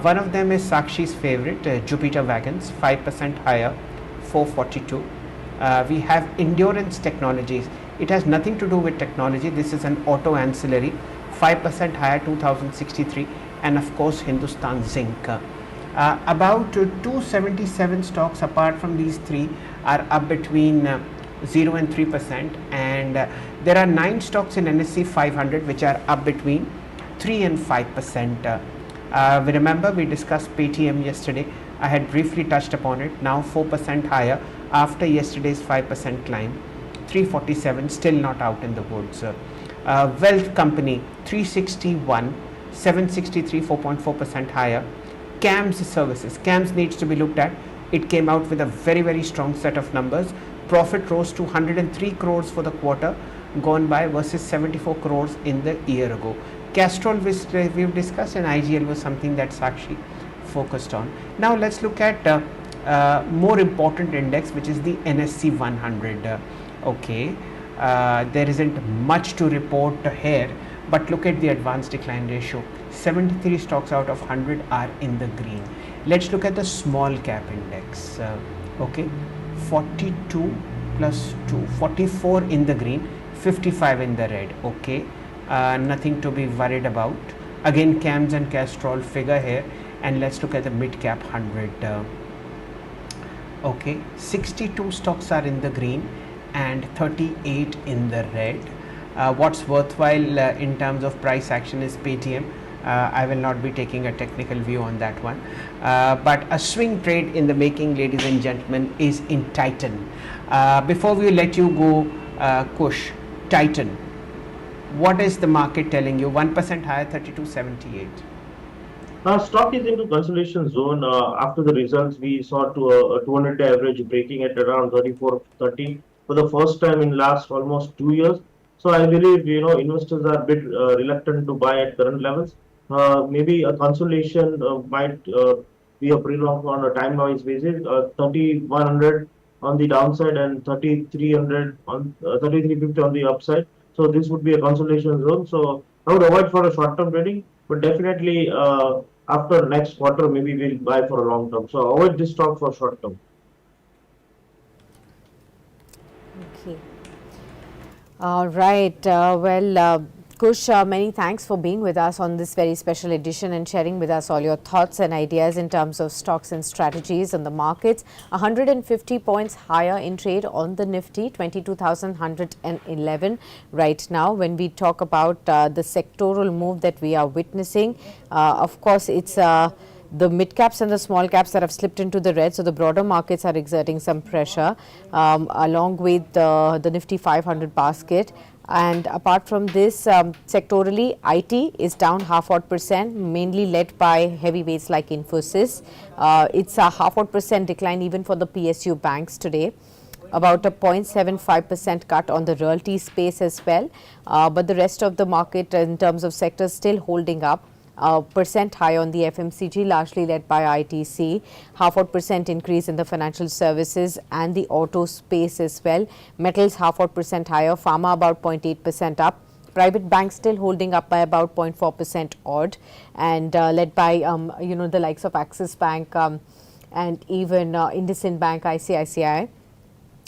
One of them is Sakshi's favorite, Jupiter Wagons, 5% higher, 442. We have Endurance Technologies. It has nothing to do with technology. This is an auto ancillary, 5% higher, 2063. And of course, Hindustan Zinc. About 277 stocks apart from these 3 are up between 0 and 3%, and there are 9 stocks in NSE 500 which are up between 3 and 5%. We remember we discussed Paytm yesterday. I had briefly touched upon it. Now 4% higher after yesterday's 5% climb. 347 still not out in the woods. Wealth Company 361, 763, 4.4% higher. CAMS Services. CAMS needs to be looked at. It came out with a very strong set of numbers. Profit rose to 103 crores for the quarter gone by versus 74 crores in the year ago. Castrol we've discussed, and IGL was something that Sakshi focused on. Now let's look at more important index, which is the NSE 100. There isn't much to report here, but look at the advanced decline ratio. 73 stocks out of 100 are in the green. Let's look at the small cap index. 42 plus 2, 44 in the green, 55 in the red. Okay, nothing to be worried about. Again, CAMS and Castrol figure here, and let's look at the mid cap 100. Okay, 62 stocks are in the green and 38 in the red. What's worthwhile in terms of price action is Paytm. I will not be taking a technical view on that one, but a swing trade in the making, ladies and gentlemen, is in Titan. Before we let you go, Kush, Titan, what is the market telling you? 1% higher, 32.78. Stock is into consolidation zone. After the results, we saw to a 200-day average breaking at around 34.30 for the first time in last almost 2 years. So I believe investors are a bit reluctant to buy at current levels. Maybe a consolidation might be a prolonged on a time noise basis. 3100 on the downside and 3300 on 3350 on the upside. So this would be a consolidation zone. So I would avoid for a short-term trading, but definitely after next quarter, maybe we'll buy for a long term. So avoid this stock for short term. Okay. All right. Kush, many thanks for being with us on this very special edition and sharing with us all your thoughts and ideas in terms of stocks and strategies on the markets. 150 points higher in trade on the Nifty, 22,111 right now. When we talk about the sectoral move that we are witnessing, of course, it's the mid caps and the small caps that have slipped into the red. So the broader markets are exerting some pressure along with the Nifty 500 basket. And apart from this, sectorally, IT is down 0.5%, mainly led by heavyweights like Infosys. It's a 0.5% decline even for the PSU banks today. About a 0.75% cut on the realty space as well. But the rest of the market in terms of sectors still holding up. Percent high on the FMCG, largely led by ITC, 0.5% increase in the financial services and the auto space as well. Metals 0.5% higher, Pharma about 0.8% up. Private banks still holding up by about 0.4% odd, and led by the likes of Axis Bank and even IndusInd Bank, ICICI.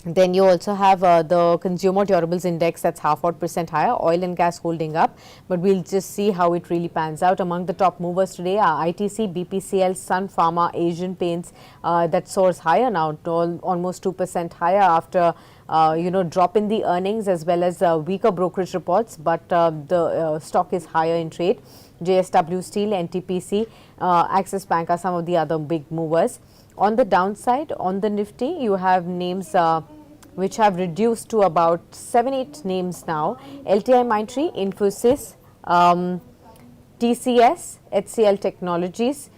Then you also have the consumer durables index that's 0.5% higher, oil and gas holding up, but we'll just see how it really pans out. Among the top movers today are ITC, BPCL, Sun Pharma, Asian Paints that soars higher now, almost 2% higher after drop in the earnings as well as weaker brokerage reports, but the stock is higher in trade. JSW Steel, NTPC, Axis Bank are some of the other big movers. On the downside, on the Nifty, you have names which have reduced to about 7-8 names now. LTI Mindtree, Infosys, TCS, HCL Technologies.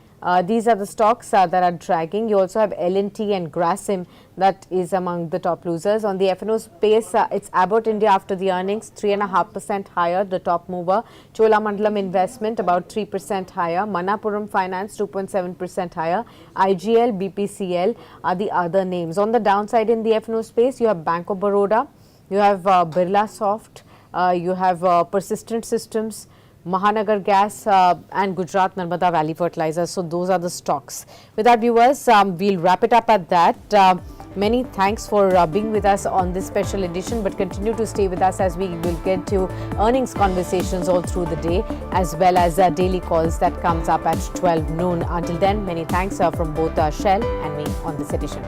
These are the stocks that are dragging. You also have L&T and Grasim that is among the top losers. On the FNO space, it's Abbott India after the earnings, 3.5% higher, the top mover. Cholamandalam Investment about 3% higher. Manappuram Finance 2.7% higher. IGL, BPCL are the other names. On the downside in the FNO space, you have Bank of Baroda, you have Birla Soft, you have Persistent Systems, Mahanagar Gas and Gujarat Narmada Valley Fertilizers. So those are the stocks. With that, viewers, we'll wrap it up at that. Many thanks for being with us on this special edition, but continue to stay with us as we will get to earnings conversations all through the day, as well as daily calls that comes up at 12 noon. Until then, many thanks from both Shail and me on this edition.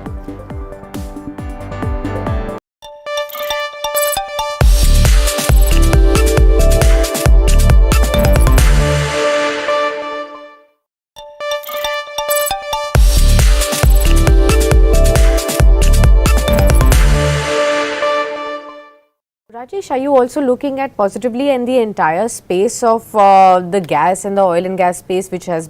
Rajesh, are you also looking at positively in the entire space of the gas and the oil and gas space, which has been